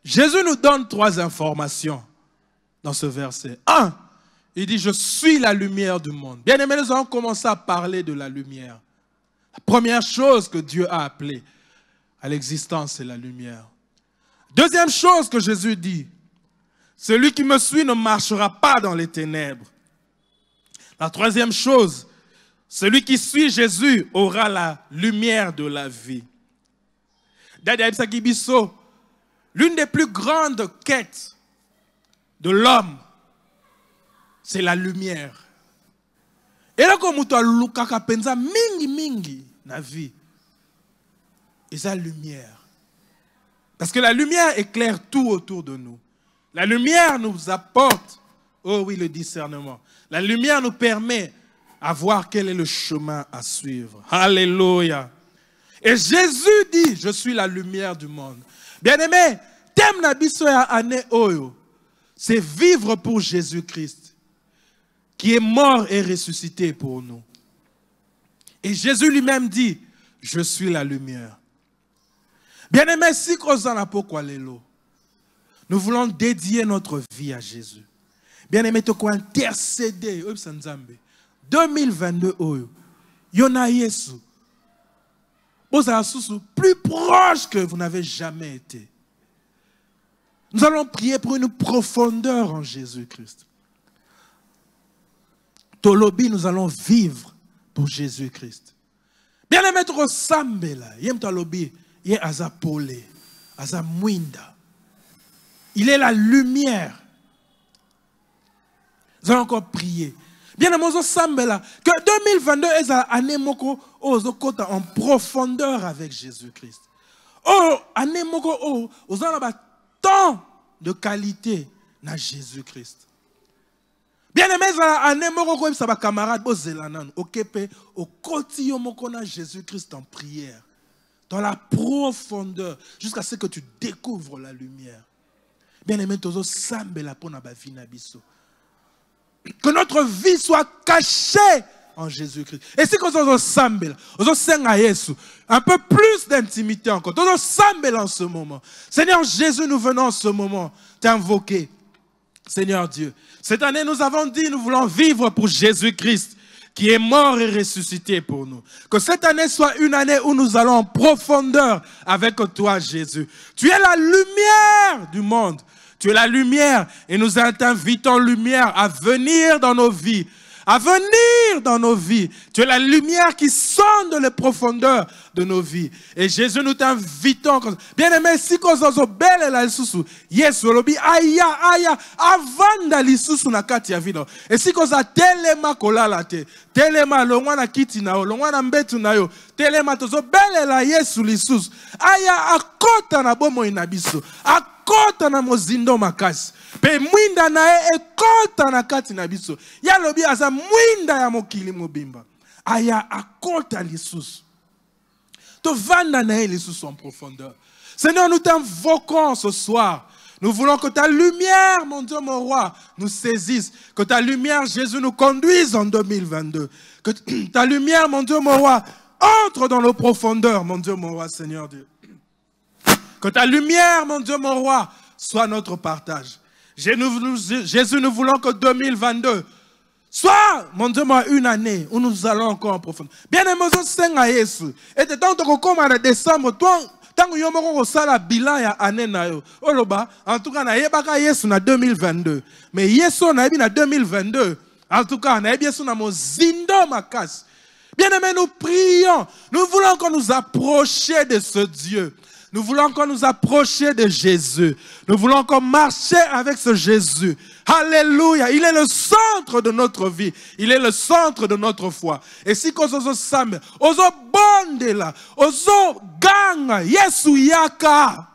Speaker 2: Jésus nous donne 3 informations dans ce verset. 1, il dit, « Je suis la lumière du monde. » Bien aimés, nous allons commencer à parler de la lumière. La première chose que Dieu a appelée à l'existence, c'est la lumière. Deuxième chose que Jésus dit, celui qui me suit ne marchera pas dans les ténèbres. La troisième chose, celui qui suit Jésus aura la lumière de la vie. L'une des plus grandes quêtes de l'homme, c'est la lumière. Et là, comme tu as lukaka penza mingi na vie, et sa lumière. Parce que la lumière éclaire tout autour de nous. La lumière nous apporte, oh oui, le discernement. La lumière nous permet à voir quel est le chemin à suivre. Alléluia. Et Jésus dit, je suis la lumière du monde. Bien-aimé, thème nabiso ya ane oyo, c'est vivre pour Jésus-Christ, qui est mort et ressuscité pour nous. Et Jésus lui-même dit, je suis la lumière. Bien-aimé, si nous voulons dédier notre vie à Jésus. Bien-aimé, tu peux intercéder. 2022, Yona Yesu. Plus proche que vous n'avez jamais été. Nous allons prier pour une profondeur en Jésus-Christ. Tolobi, nous allons vivre pour Jésus-Christ. Bien-aimé, tu ressembles là. Yem Tolobi. Il est azapolé, azamwinda. Il est la lumière. Nous allons encore prier. Bien aimé, que 2022 est l'année moko en profondeur avec Jésus-Christ. Oh, année moko aux tant de qualité dans Jésus-Christ. Bien aimé, année moko ça va camarade bozelanan okepe au quotidien moko na Jésus-Christ en prière. Dans la profondeur, jusqu'à ce que tu découvres la lumière. Bien aimé, que notre vie soit cachée en Jésus-Christ. Et si un peu plus d'intimité encore, en ce moment. Seigneur Jésus, nous venons en ce moment t'invoquer. Seigneur Dieu, cette année nous avons dit, nous voulons vivre pour Jésus-Christ, qui est mort et ressuscité pour nous. Que cette année soit une année où nous allons en profondeur avec toi, Jésus. Tu es la lumière du monde. Tu es la lumière et nous t'invitons, lumière, à venir dans nos vies. À venir dans nos vies. Tu es la lumière qui sonde les profondeurs de nos vies. Et Jésus, nous t'invitons. Bien aimé, si nous sommes belles la lisusu, yes, lobi aya avant d'aller lisusu na kati ya vida. Et si nous sommes telema kolala te, telema longwana kiti na yo, longwana mbetu na yo, telema tozo belle la yesu lisusu. Aya akota na bomo inabiso. Akota na mozindo makasi. Pe mwinda na ekota na kati na biso. Ya lobi aza mwinda ya mokili mobimba. Aya akota lisusu. To vanda na lisusu en profondeur. Seigneur, nous t'invoquons ce soir. Nous voulons que ta lumière, mon Dieu, mon roi, nous saisisse. Que ta lumière, Jésus, nous conduise en 2022. Que ta lumière, mon Dieu, mon roi, entre dans nos profondeurs, mon Dieu, mon roi, Seigneur Dieu. Que ta lumière, mon Dieu, mon roi, soit notre partage. Jésus, nous voulons que 2022 soit, mon Dieu, une année où nous allons encore en profondeur. Bien aimé, Seigneur Jésus. Et tant que comme en décembre, tant que nous avons un bilan ya année na yo. En tout cas, na yebaka Yesu na 2022. Mais Yesu na yebi na 2022. En tout cas, na yebi Yesu na mozindo makasi. Bien aimé, nous prions. Nous voulons encore nous approcher de ce Dieu. Nous voulons encore nous approcher de Jésus. Nous voulons encore marcher avec ce Jésus. Alléluia. Il est le centre de notre vie. Il est le centre de notre foi. Et si nous sommes bonde là, ozo ganga, Yesu yaka.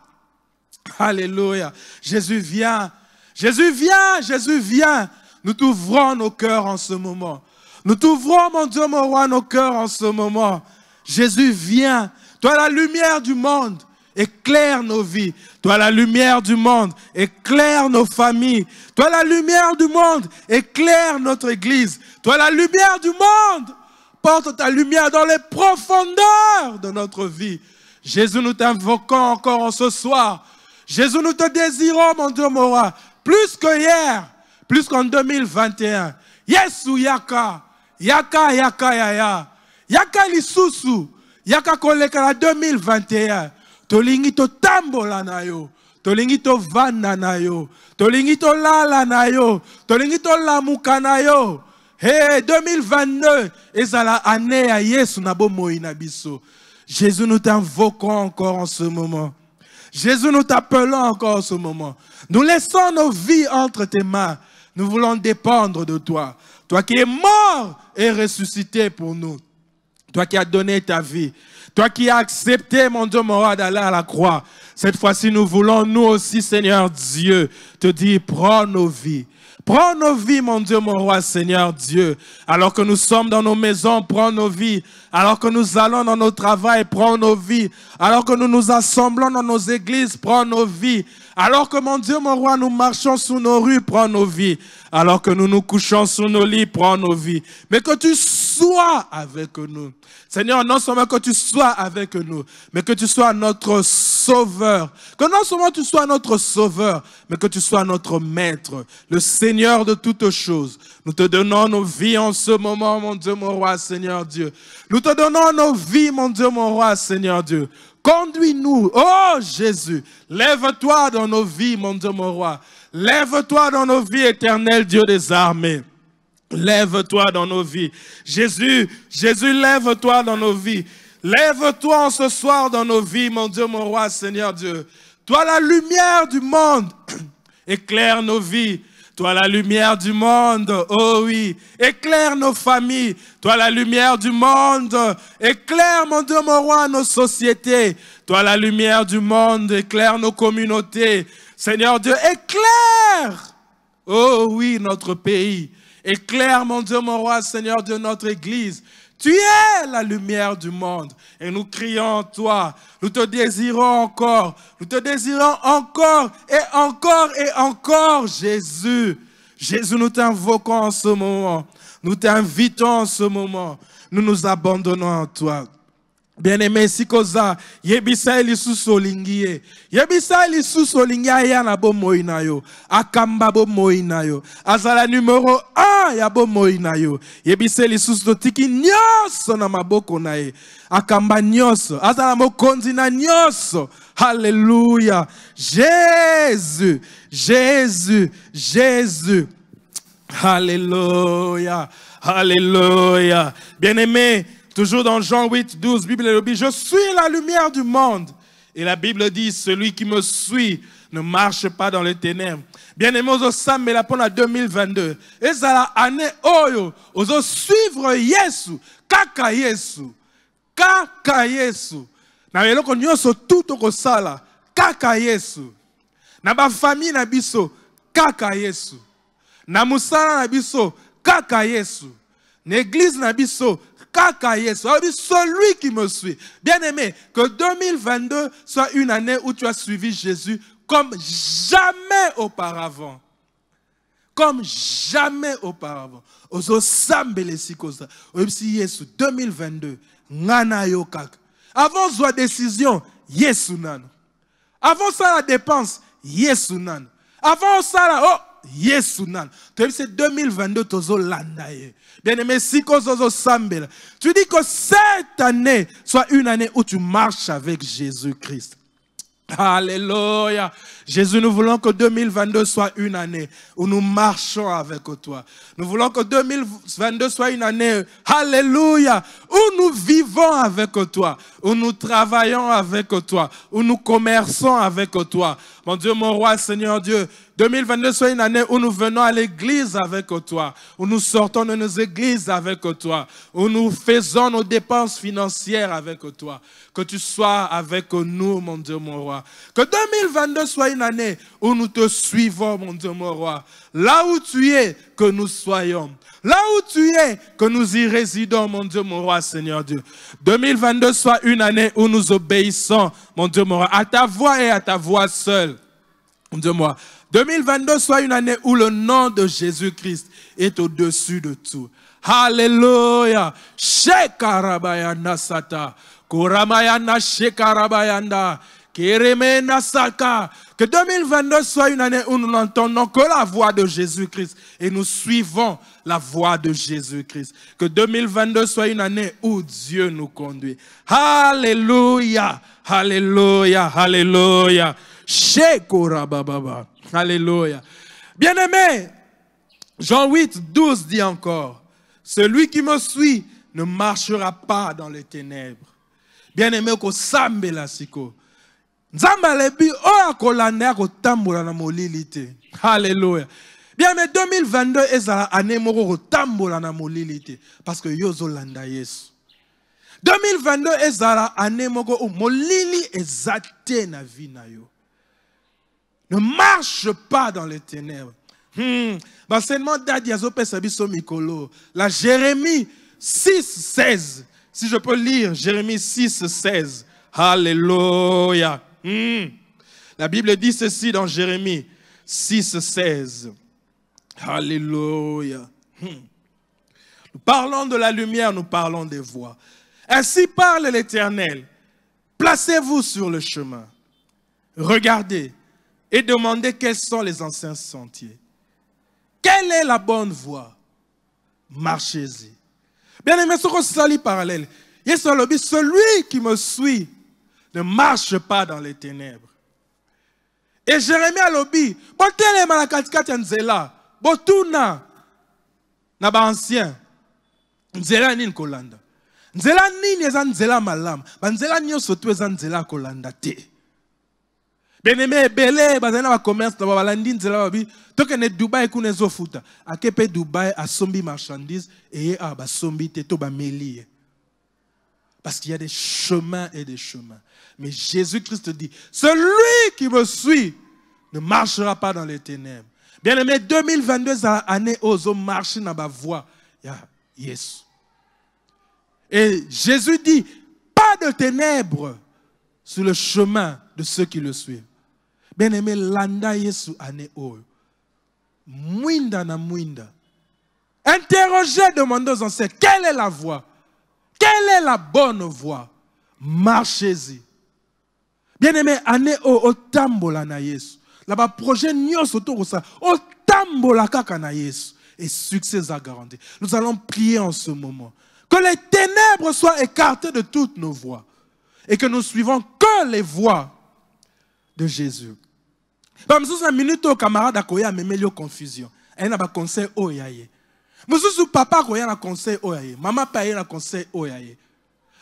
Speaker 2: Alléluia. Jésus vient. Jésus vient. Jésus vient. Nous t'ouvrons nos cœurs en ce moment. Nous t'ouvrons, mon Dieu, mon roi, nos cœurs en ce moment. Jésus vient. Toi, la lumière du monde, éclaire nos vies. Toi, la lumière du monde, éclaire nos familles. Toi, la lumière du monde, éclaire notre église. Toi, la lumière du monde, porte ta lumière dans les profondeurs de notre vie. Jésus, nous t'invoquons encore en ce soir. Jésus, nous te désirons, mon Dieu, mon roi, plus que hier, plus qu'en 2021. Yesu yaka, yaka yaka yaya, yaka lisusu, yaka koleka la 2021. Tolingi to tambola na yo, tolingi to vanda na yo, tolingi to lala na yo, tolingi to lamuka na yo. Hey, 2022, ezala année ya Yesu na bomoi na biso. Jésus, nous t'invoquons encore en ce moment. Jésus, nous t'appelons encore en ce moment. Nous laissons nos vies entre tes mains. Nous voulons dépendre de toi. Toi qui es mort et ressuscité pour nous. Toi qui as donné ta vie. Toi qui as accepté, mon Dieu, mon roi, d'aller à la croix. Cette fois-ci, nous voulons, nous aussi, Seigneur Dieu, te dire, prends nos vies. Prends nos vies, mon Dieu, mon roi, Seigneur Dieu. Alors que nous sommes dans nos maisons, prends nos vies. Alors que nous allons dans nos travails, prends nos vies. Alors que nous nous assemblons dans nos églises, prends nos vies. Alors que, mon Dieu, mon roi, nous marchons sous nos rues, prends nos vies. Alors que nous nous couchons sous nos lits, prends nos vies. Mais que tu sois avec nous. Seigneur, non seulement que tu sois avec nous, mais que tu sois notre sauveur. Que non seulement tu sois notre sauveur, mais que tu sois notre maître, le Seigneur de toutes choses. Nous te donnons nos vies en ce moment, mon Dieu, mon roi, Seigneur Dieu. Nous te donnons nos vies, mon Dieu, mon roi, Seigneur Dieu. Conduis-nous, oh Jésus, lève-toi dans nos vies, mon Dieu, mon roi. Lève-toi dans nos vies, éternel Dieu des armées. Lève-toi dans nos vies. Jésus, Jésus, lève-toi dans nos vies. Lève-toi en ce soir dans nos vies, mon Dieu, mon roi, Seigneur Dieu. Toi, la lumière du monde, éclaire nos vies. Toi, la lumière du monde, oh oui, éclaire nos familles. Toi, la lumière du monde, éclaire, mon Dieu, mon roi, nos sociétés. Toi, la lumière du monde, éclaire nos communautés. Seigneur Dieu, éclaire, oh oui, notre pays. Éclaire, mon Dieu, mon roi, Seigneur Dieu, notre église. Tu es la lumière du monde. Et nous crions en toi. Nous te désirons encore. Nous te désirons encore et encore et encore, Jésus. Jésus, nous t'invoquons en ce moment. Nous t'invitons en ce moment. Nous nous abandonnons à toi. Bien-aimé, si koza, yebisa lisusu olingie. Yebisa lisusu olingia ya na bo moinayo. Akamba bo moinayo. Azala numéro 1 ya bo moinayo. Yebisa lisusu totiki nyoso na maboko nae. Akamba nyoso. Azala mokonzi na nyoso. Alléluia. Jésus, Jésus, Jésus. Alléluia. Alléluia. Bien-aimé, toujours dans Jean 8, 12, Bible le dit, je suis la lumière du monde. Et la Bible dit, celui qui me suit ne marche pas dans les ténèbres. Bien-aimés, ozo sambela pour la 2022. Et ça la année oyo, ozo suivre Yesu, kaka Yesu, kaka Yesu. Na eloko nyonso tout oko sala, kaka Yesu. Na ba famille na biso, kaka Yesu. Na musala na biso, kaka Yesu. Na église na biso, kaka Yesu. Celui qui me suit. Bien-aimé, que 2022 soit une année où tu as suivi Jésus comme jamais auparavant. Comme jamais auparavant. Ozo sambele sikosa. Oyebisi Yesu 2022 ngana yo kaka. Avant zwa décision, Yesu nano. Avant ça la dépense, Yesu nano. Avant ça la oh Yesu nan. C'est 2022 tozo landaye. Bien-aimé, si kozo sambela. Tu dis que cette année soit une année où tu marches avec Jésus-Christ. Alléluia. Jésus, nous voulons que 2022 soit une année où nous marchons avec toi. Nous voulons que 2022 soit une année, alléluia, où nous vivons avec toi, où nous travaillons avec toi, où nous commerçons avec toi. mon Dieu, mon roi, Seigneur Dieu. 2022 soit une année où nous venons à l'église avec toi, où nous sortons de nos églises avec toi, où nous faisons nos dépenses financières avec toi. Que tu sois avec nous, mon Dieu, mon roi. Que 2022 soit une année où nous te suivons, mon Dieu, mon roi. Là où tu es, que nous soyons. Là où tu es, que nous y résidons, mon Dieu, mon roi, Seigneur Dieu. 2022 soit une année où nous obéissons, mon Dieu, mon roi, à ta voix et à ta voix seule. Mon Dieu, mon roi. 2022 soit une année où le nom de Jésus-Christ est au-dessus de tout. Alléluia. Shekarabayana sata. Koramayana shekarabayanda. Keremena saka. Que 2022 soit une année où nous n'entendons que la voix de Jésus-Christ et nous suivons la voix de Jésus-Christ. Que 2022 soit une année où Dieu nous conduit. Alléluia. Alléluia. Alléluia. Shekorabababa. Alléluia. Bien-aimé, Jean 8, 12 dit encore, celui qui me suit ne marchera pas dans les ténèbres. Bien-aimé, ko sambe la siko. Nzambalebi o akolanda ko tambola na molilité. Alléluia. Bien-aimé, 2022 ezala année moko ko tambola na molilité parce que yozo landa Yesu. 2022 ezala année moko o molili ezate na vie na yo. Ne marche pas dans les ténèbres. L'enseignement d'Adiazope Sabiso Mikolo. La Jérémie 6, 16. Si je peux lire Jérémie 6, 16. Alléluia. La Bible dit ceci dans Jérémie 6, 16. Alléluia. Nous parlons de la lumière, nous parlons des voies. Ainsi parle l'Éternel. Placez-vous sur le chemin. Regardez et demandez quels sont les anciens sentiers. Quelle est la bonne voie? Marchez-y. Bien aimé, ce qu'on salit parallèle. Celui qui me suit ne marche pas dans les ténèbres. Et Jérémie a lobi, botele malakatikati nzela, botuna na ba ancien. Nzela nini kolanda. Nzela nini eza nzela malam. Ba nzela nyonso tu eza nzela kolanda te. Bien-aimé, belé, bazana ba commerce na balandi nzela babi, tokene Dubai kuna futa. Akepe Dubai a sombi marchandises et a ba sombi te to ba meli. Parce qu'il y a des chemins et des chemins. Mais Jésus-Christ dit, celui qui me suit ne marchera pas dans les ténèbres. Bien-aimé, 2022 c'est l'année où on marche dans la voie. Yes. Et Jésus dit, pas de ténèbres sur le chemin de ceux qui le suivent. Bien-aimé, landa Yesu année où. Mwinda na mwinda. Interrogez, demandez aux anciens, quelle est la voie? Quelle est la bonne voie? Marchez-y. Bien-aimé, année au tambola na Yesu. Là-bas, projet nyos autour ça. Au tambola kaka na Yesu. Et succès à garantir. Nous allons prier en ce moment. Que les ténèbres soient écartées de toutes nos voies. Et que nous suivons que les voies de Jésus. Comme si une minute au camarade à koya me melio confusion. Et n'a pas conseil o yaye. Mususu papa koya na conseil o yaye. Maman paye na conseil o yaye.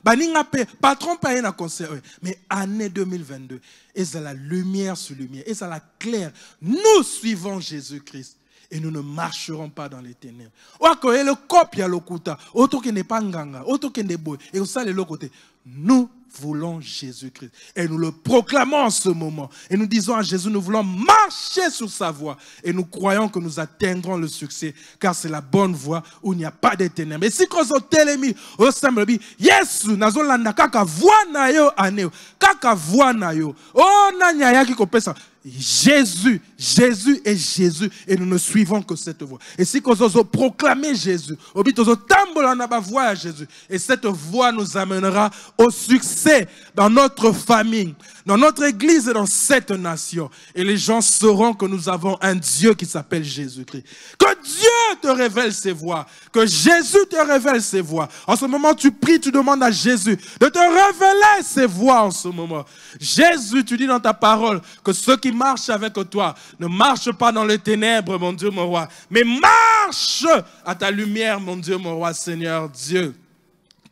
Speaker 2: Baninga pe patron paye na conseil o yaye. Mais année 2022, et c'est la lumière sur lumière, et c'est la claire. Nous suivons Jésus-Christ. Et nous ne marcherons pas dans les ténèbres. Et le copia lokuta, auto qui n'est pas nganga, auto qui n'est boy, et ça le côté. Nous voulons Jésus-Christ. Et nous le proclamons en ce moment. Et nous disons à Jésus, nous voulons marcher sur sa voie. Et nous croyons que nous atteindrons le succès. Car c'est la bonne voie où il n'y a pas de ténèbres. Et si nous avons télémi, au semble, yes, nous avons landa kaka voix na yo aneo. Kaka voix na yo. Oh, nanya qui kopé ça. Jésus, Jésus est Jésus et nous ne suivons que cette voie. Et si nous osons proclamer Jésus, voie à Jésus, et cette voie nous amènera au succès dans notre famille, dans notre église et dans cette nation. Et les gens sauront que nous avons un Dieu qui s'appelle Jésus-Christ. Que Dieu te révèle ses voies, que Jésus te révèle ses voies. En ce moment, tu pries, tu demandes à Jésus de te révéler ses voies en ce moment. Jésus, tu dis dans ta parole que ceux qui marchent avec toi ne marchent pas dans les ténèbres, mon Dieu, mon roi, mais marche à ta lumière, mon Dieu, mon roi, Seigneur Dieu.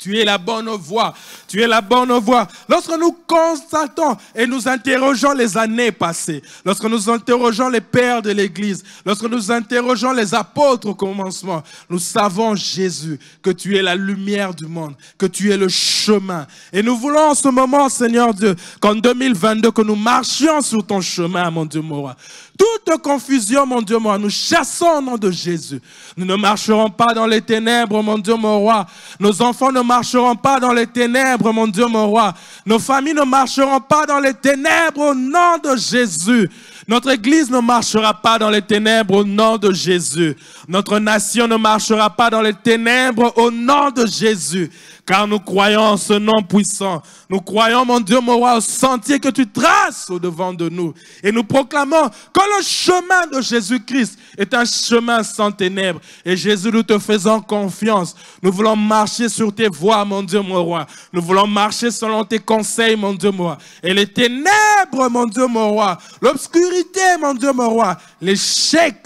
Speaker 2: Tu es la bonne voie. Tu es la bonne voie. Lorsque nous constatons et nous interrogeons les années passées, lorsque nous interrogeons les pères de l'Église, lorsque nous interrogeons les apôtres au commencement, nous savons, Jésus, que tu es la lumière du monde, que tu es le chemin. Et nous voulons en ce moment, Seigneur Dieu, qu'en 2022, que nous marchions sur ton chemin, mon Dieu, mon roi. Toute confusion, mon Dieu, mon roi, nous chassons au nom de Jésus. Nous ne marcherons pas dans les ténèbres, mon Dieu, mon roi. Nos enfants ne marcheront pas dans les ténèbres, mon Dieu, mon roi. Nos familles ne marcheront pas dans les ténèbres au nom de Jésus. Notre Église ne marchera pas dans les ténèbres au nom de Jésus. Notre nation ne marchera pas dans les ténèbres au nom de Jésus. Car nous croyons en ce nom puissant. Nous croyons, mon Dieu, mon roi, au sentier que tu traces au-devant de nous. Et nous proclamons que le chemin de Jésus-Christ est un chemin sans ténèbres. Et Jésus, nous te faisons confiance. Nous voulons marcher sur tes voies, mon Dieu, mon roi. Nous voulons marcher selon tes conseils, mon Dieu, mon roi. Et les ténèbres, mon Dieu, mon roi, l'obscurité, mon Dieu, mon roi, l'échec,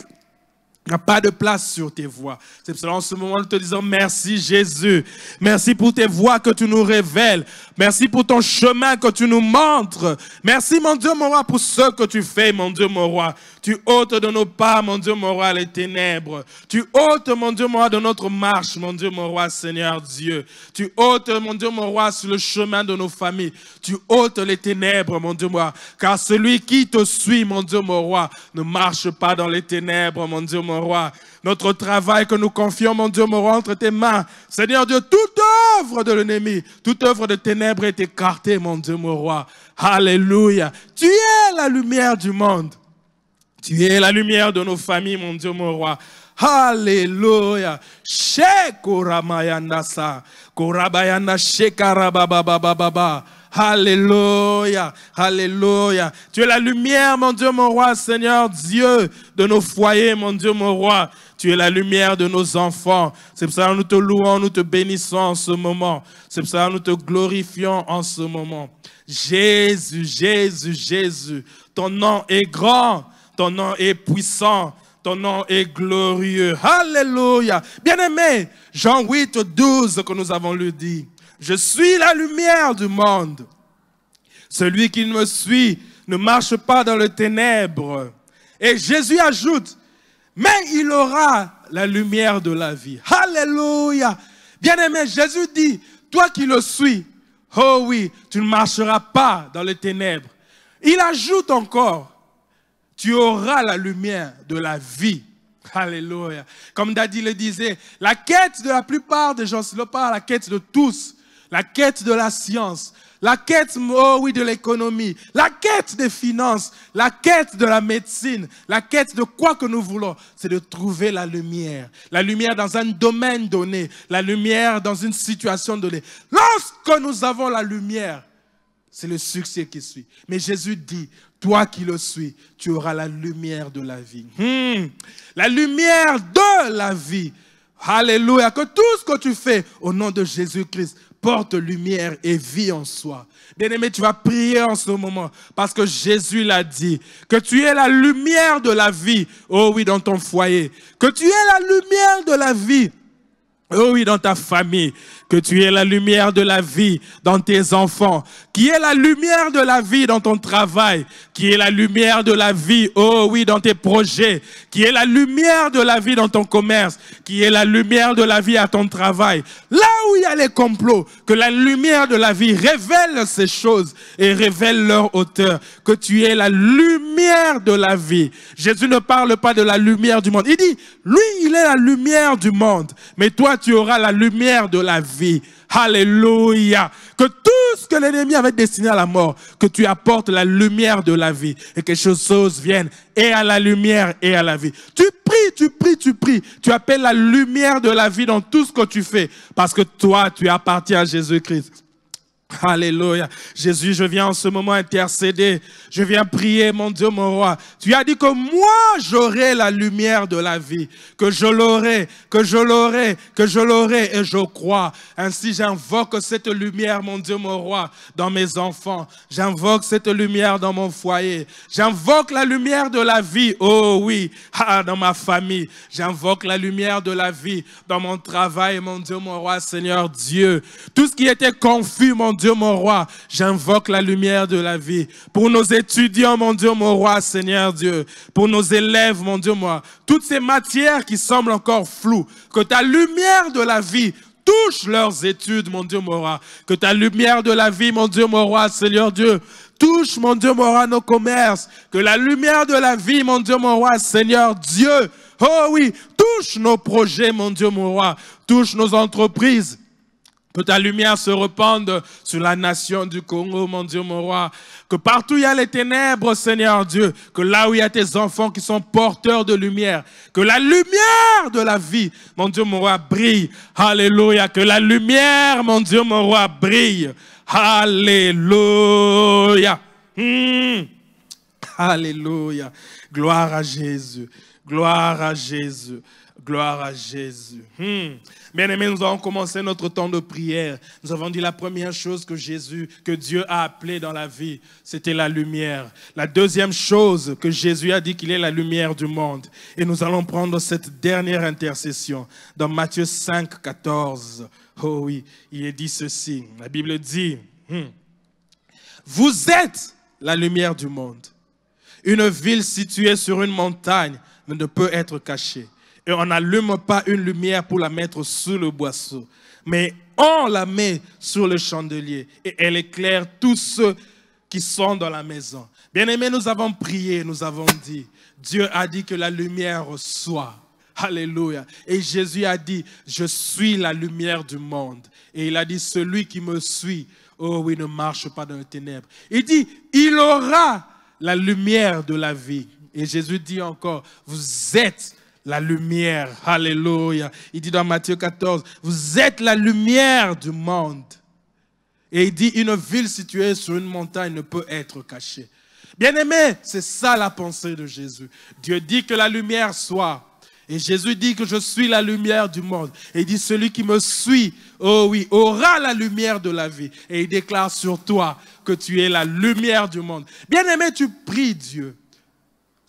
Speaker 2: il n'y a pas de place sur tes voies. C'est pour cela en ce moment nous te disons merci Jésus. Merci pour tes voies que tu nous révèles. Merci pour ton chemin que tu nous montres. Merci mon Dieu mon roi pour ce que tu fais mon Dieu mon roi. Tu ôtes de nos pas mon Dieu mon roi les ténèbres. Tu ôtes mon Dieu mon roi de notre marche mon Dieu mon roi Seigneur Dieu. Tu ôtes mon Dieu mon roi sur le chemin de nos familles. Tu ôtes les ténèbres mon Dieu mon roi. Car celui qui te suit mon Dieu mon roi ne marche pas dans les ténèbres mon Dieu mon roi. Notre travail que nous confions, mon Dieu, mon roi, entre tes mains. Seigneur Dieu, toute œuvre de l'ennemi, toute œuvre de ténèbres est écartée, mon Dieu, mon roi. Alléluia. Tu es la lumière du monde. Tu es la lumière de nos familles, mon Dieu, mon roi. Alléluia. Shekoramayandasa. Korabayanda shekarabababababa. Alléluia, alléluia. Tu es la lumière, mon Dieu, mon roi, Seigneur Dieu, de nos foyers, mon Dieu, mon roi. Tu es la lumière de nos enfants. C'est pour ça que nous te louons, nous te bénissons en ce moment. C'est pour ça que nous te glorifions en ce moment. Jésus, Jésus, Jésus, ton nom est grand, ton nom est puissant. Ton nom est glorieux. Alléluia. Bien-aimé, Jean 8, 12 que nous avons lu dit. Je suis la lumière du monde. Celui qui me suit ne marche pas dans les ténèbres. Et Jésus ajoute, mais il aura la lumière de la vie. Alléluia. Bien-aimé, Jésus dit, toi qui le suis, oh oui, tu ne marcheras pas dans les ténèbres. Il ajoute encore, tu auras la lumière de la vie. Alléluia. Comme Daddy le disait, la quête de la plupart des gens, ce n'est pas la quête de tous, la quête de la science, la quête, oh oui, de l'économie, la quête des finances, la quête de la médecine, la quête de quoi que nous voulons, c'est de trouver la lumière dans un domaine donné, la lumière dans une situation donnée. Lorsque nous avons la lumière, c'est le succès qui suit. Mais Jésus dit, toi qui le suis, tu auras la lumière de la vie. La lumière de la vie. Alléluia. Que tout ce que tu fais au nom de Jésus-Christ porte lumière et vie en soi. Bien-aimé, tu vas prier en ce moment parce que Jésus l'a dit. Que tu es la lumière de la vie. Oh oui, dans ton foyer. Que tu es la lumière de la vie. Oh oui, dans ta famille, que tu es la lumière de la vie dans tes enfants, qui est la lumière de la vie dans ton travail, qui est la lumière de la vie, oh oui, dans tes projets, qui est la lumière de la vie dans ton commerce, qui est la lumière de la vie à ton travail. Là où il y a les complots, que la lumière de la vie révèle ces choses et révèle leur hauteur, que tu es la lumière de la vie. Jésus ne parle pas de la lumière du monde. Il dit, lui, il est la lumière du monde, mais toi, tu auras la lumière de la vie. Alléluia. Que tout ce que l'ennemi avait destiné à la mort, que tu apportes la lumière de la vie et que ces choses viennent et à la lumière et à la vie. Tu pries, tu pries, tu pries. Tu appelles la lumière de la vie dans tout ce que tu fais parce que toi, tu appartiens à Jésus-Christ. Alléluia. Jésus, je viens en ce moment intercéder. Je viens prier, mon Dieu, mon roi. Tu as dit que moi, j'aurai la lumière de la vie. Que je l'aurai, que je l'aurai, que je l'aurai. Et je crois. Ainsi, j'invoque cette lumière, mon Dieu, mon roi, dans mes enfants. J'invoque cette lumière dans mon foyer. J'invoque la lumière de la vie. Oh oui, dans ma famille. J'invoque la lumière de la vie dans mon travail, mon Dieu, mon roi, Seigneur Dieu. Tout ce qui était confus, mon Dieu, mon roi, j'invoque la lumière de la vie. Pour nos étudiants, mon Dieu, mon roi, Seigneur Dieu. Pour nos élèves, mon Dieu, moi. Toutes ces matières qui semblent encore floues. Que ta lumière de la vie touche leurs études, mon Dieu, mon roi. Que ta lumière de la vie, mon Dieu, mon roi, Seigneur Dieu, touche, mon Dieu, mon roi, nos commerces. Que la lumière de la vie, mon Dieu, mon roi, Seigneur Dieu, oh oui, touche nos projets, mon Dieu, mon roi. Touche nos entreprises. Que ta lumière se répande sur la nation du Congo, mon Dieu, mon roi. Que partout il y a les ténèbres, Seigneur Dieu. Que là où il y a tes enfants qui sont porteurs de lumière. Que la lumière de la vie, mon Dieu, mon roi, brille. Alléluia. Que la lumière, mon Dieu, mon roi, brille. Alléluia. Alléluia. Gloire à Jésus. Gloire à Jésus. Gloire à Jésus. Bien-aimés, nous avons commencé notre temps de prière. Nous avons dit la première chose que Dieu a appelée dans la vie, c'était la lumière. La deuxième chose que Jésus a dit qu'il est la lumière du monde. Et nous allons prendre cette dernière intercession dans Matthieu 5, 14. Oh oui, il est dit ceci. La Bible dit, vous êtes la lumière du monde. Une ville située sur une montagne ne peut être cachée. Et on n'allume pas une lumière pour la mettre sous le boisseau, mais on la met sur le chandelier et elle éclaire tous ceux qui sont dans la maison. Bien-aimés, nous avons prié, nous avons dit, Dieu a dit que la lumière soit. Alléluia. Et Jésus a dit, je suis la lumière du monde. Et il a dit, celui qui me suit, oh oui, ne marche pas dans les ténèbres. Il dit, il aura la lumière de la vie. Et Jésus dit encore, vous êtes la lumière, alléluia. Il dit dans Matthieu 14, vous êtes la lumière du monde. Et il dit, une ville située sur une montagne ne peut être cachée. Bien-aimés, c'est ça la pensée de Jésus. Dieu dit que la lumière soit. Et Jésus dit que je suis la lumière du monde. Et il dit, celui qui me suit, oh oui, aura la lumière de la vie. Et il déclare sur toi que tu es la lumière du monde. Bien-aimé, tu pries Dieu.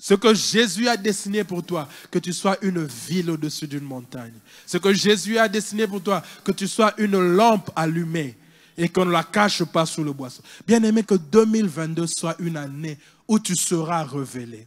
Speaker 2: Ce que Jésus a dessiné pour toi, que tu sois une ville au-dessus d'une montagne. Ce que Jésus a dessiné pour toi, que tu sois une lampe allumée et qu'on ne la cache pas sous le boisseau. Bien aimé, que 2022 soit une année où tu seras révélé.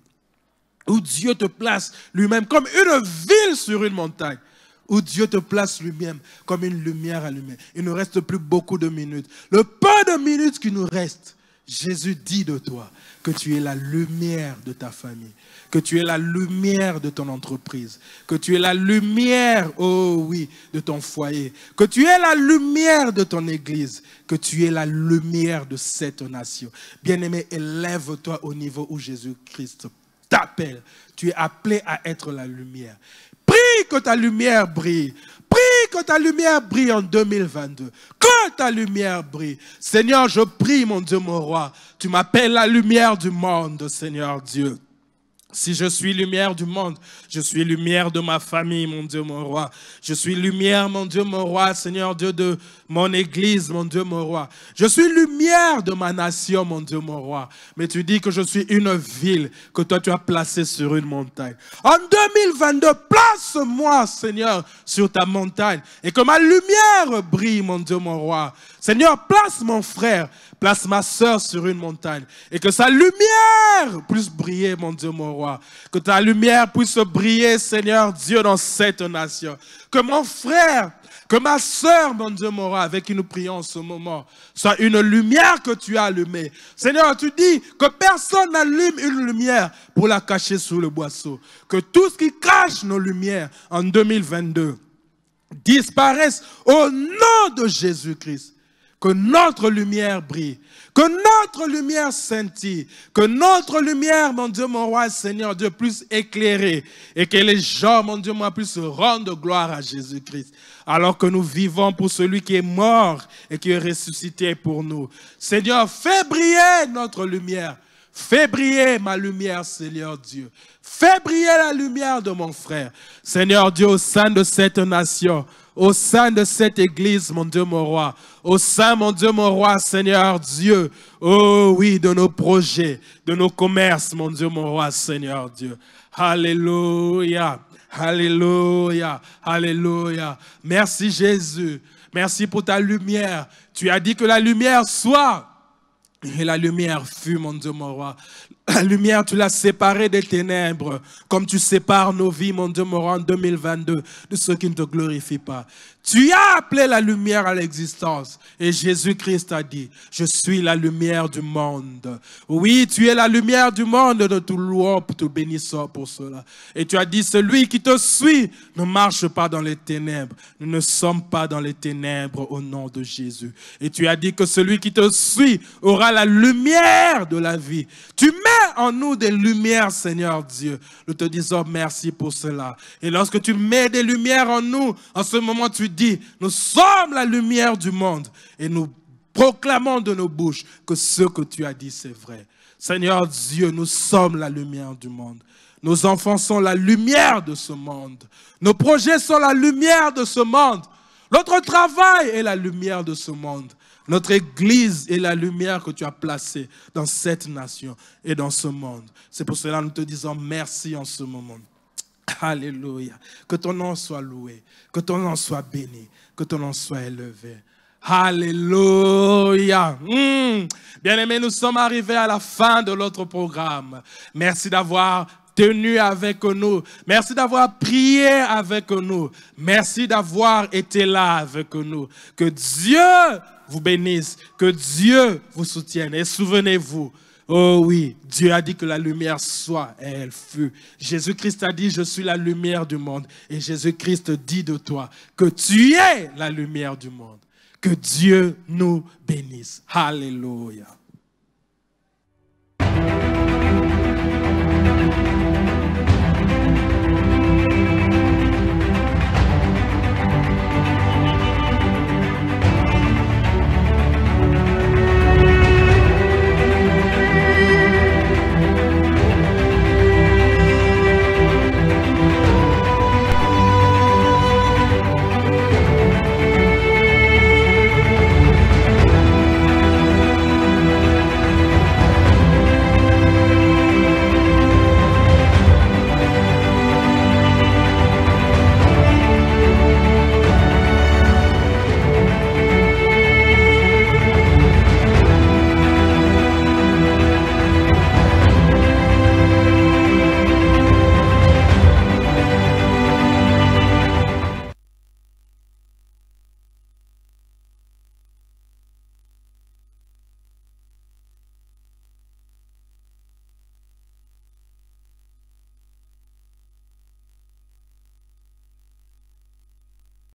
Speaker 2: Où Dieu te place lui-même comme une ville sur une montagne. Où Dieu te place lui-même comme une lumière allumée. Il ne reste plus beaucoup de minutes. Le peu de minutes qui nous reste, Jésus dit de toi que tu es la lumière de ta famille, que tu es la lumière de ton entreprise, que tu es la lumière, oh oui, de ton foyer, que tu es la lumière de ton église, que tu es la lumière de cette nation. Bien-aimé, élève-toi au niveau où Jésus-Christ t'appelle. Tu es appelé à être la lumière. Prie que ta lumière brille. Prie que ta lumière brille en 2022. Que ta lumière brille. Seigneur, je prie, mon Dieu, mon roi. Tu m'appelles la lumière du monde, Seigneur Dieu. Si je suis lumière du monde, je suis lumière de ma famille, mon Dieu, mon roi. Je suis lumière, mon Dieu, mon roi, Seigneur Dieu, de mon église, mon Dieu, mon roi. Je suis lumière de ma nation, mon Dieu, mon roi. Mais tu dis que je suis une ville que toi, tu as placée sur une montagne. En 2022, place-moi, Seigneur, sur ta montagne et que ma lumière brille, mon Dieu, mon roi. Seigneur, place mon frère, place ma soeur sur une montagne et que sa lumière puisse briller, mon Dieu, mon roi. Que ta lumière puisse briller, Seigneur Dieu, dans cette nation. Que mon frère, que ma soeur, mon Dieu, mon roi, avec qui nous prions en ce moment, soit une lumière que tu as allumée. Seigneur, tu dis que personne n'allume une lumière pour la cacher sous le boisseau. Que tout ce qui cache nos lumières en 2022 disparaisse au nom de Jésus-Christ. que notre lumière brille, que notre lumière scintille, que notre lumière, mon Dieu, mon roi, Seigneur Dieu, puisse éclairer et que les gens, mon Dieu, moi, puissent rendre gloire à Jésus-Christ. Alors que nous vivons pour celui qui est mort et qui est ressuscité pour nous. Seigneur, fais briller notre lumière. Fais briller ma lumière, Seigneur Dieu. Fais briller la lumière de mon frère. Seigneur Dieu, au sein de cette nation, au sein de cette église, mon Dieu, mon roi, au sein, mon Dieu, mon roi, Seigneur Dieu, oh oui, de nos projets, de nos commerces, mon Dieu, mon roi, Seigneur Dieu. Alléluia, alléluia, alléluia. Merci Jésus, merci pour ta lumière. Tu as dit que la lumière soit. Et la lumière fut, mon Dieu, mon roi. La lumière, tu l'as séparée des ténèbres, comme tu sépares nos vies, mon Dieu, mon roi, en 2022, de ceux qui ne te glorifient pas. Tu as appelé la lumière à l'existence. Et Jésus-Christ a dit, je suis la lumière du monde. Oui, tu es la lumière du monde, de tout louant, pour te bénissant pour cela. Et tu as dit, celui qui te suit ne marche pas dans les ténèbres. Nous ne sommes pas dans les ténèbres au nom de Jésus. Et tu as dit que celui qui te suit aura la lumière de la vie. Tu mets en nous des lumières, Seigneur Dieu. Nous te disons merci pour cela. Et lorsque tu mets des lumières en nous, en ce moment tu dis, nous sommes la lumière du monde. Et nous proclamons de nos bouches que ce que tu as dit, c'est vrai. Seigneur Dieu, nous sommes la lumière du monde. Nos enfants sont la lumière de ce monde. Nos projets sont la lumière de ce monde. Notre travail est la lumière de ce monde. Notre Église est la lumière que tu as placée dans cette nation et dans ce monde. C'est pour cela que nous te disons merci en ce moment. Alléluia. Que ton nom soit loué, que ton nom soit béni, que ton nom soit élevé. Alléluia. Bien-aimés, nous sommes arrivés à la fin de notre programme. Merci d'avoir tenu avec nous. Merci d'avoir prié avec nous. Merci d'avoir été là avec nous. Que Dieu vous bénisse, que Dieu vous soutienne. Et souvenez-vous, oh oui, Dieu a dit que la lumière soit, et elle fut. Jésus-Christ a dit, je suis la lumière du monde. Et Jésus-Christ dit de toi que tu es la lumière du monde. Que Dieu nous bénisse. Alléluia.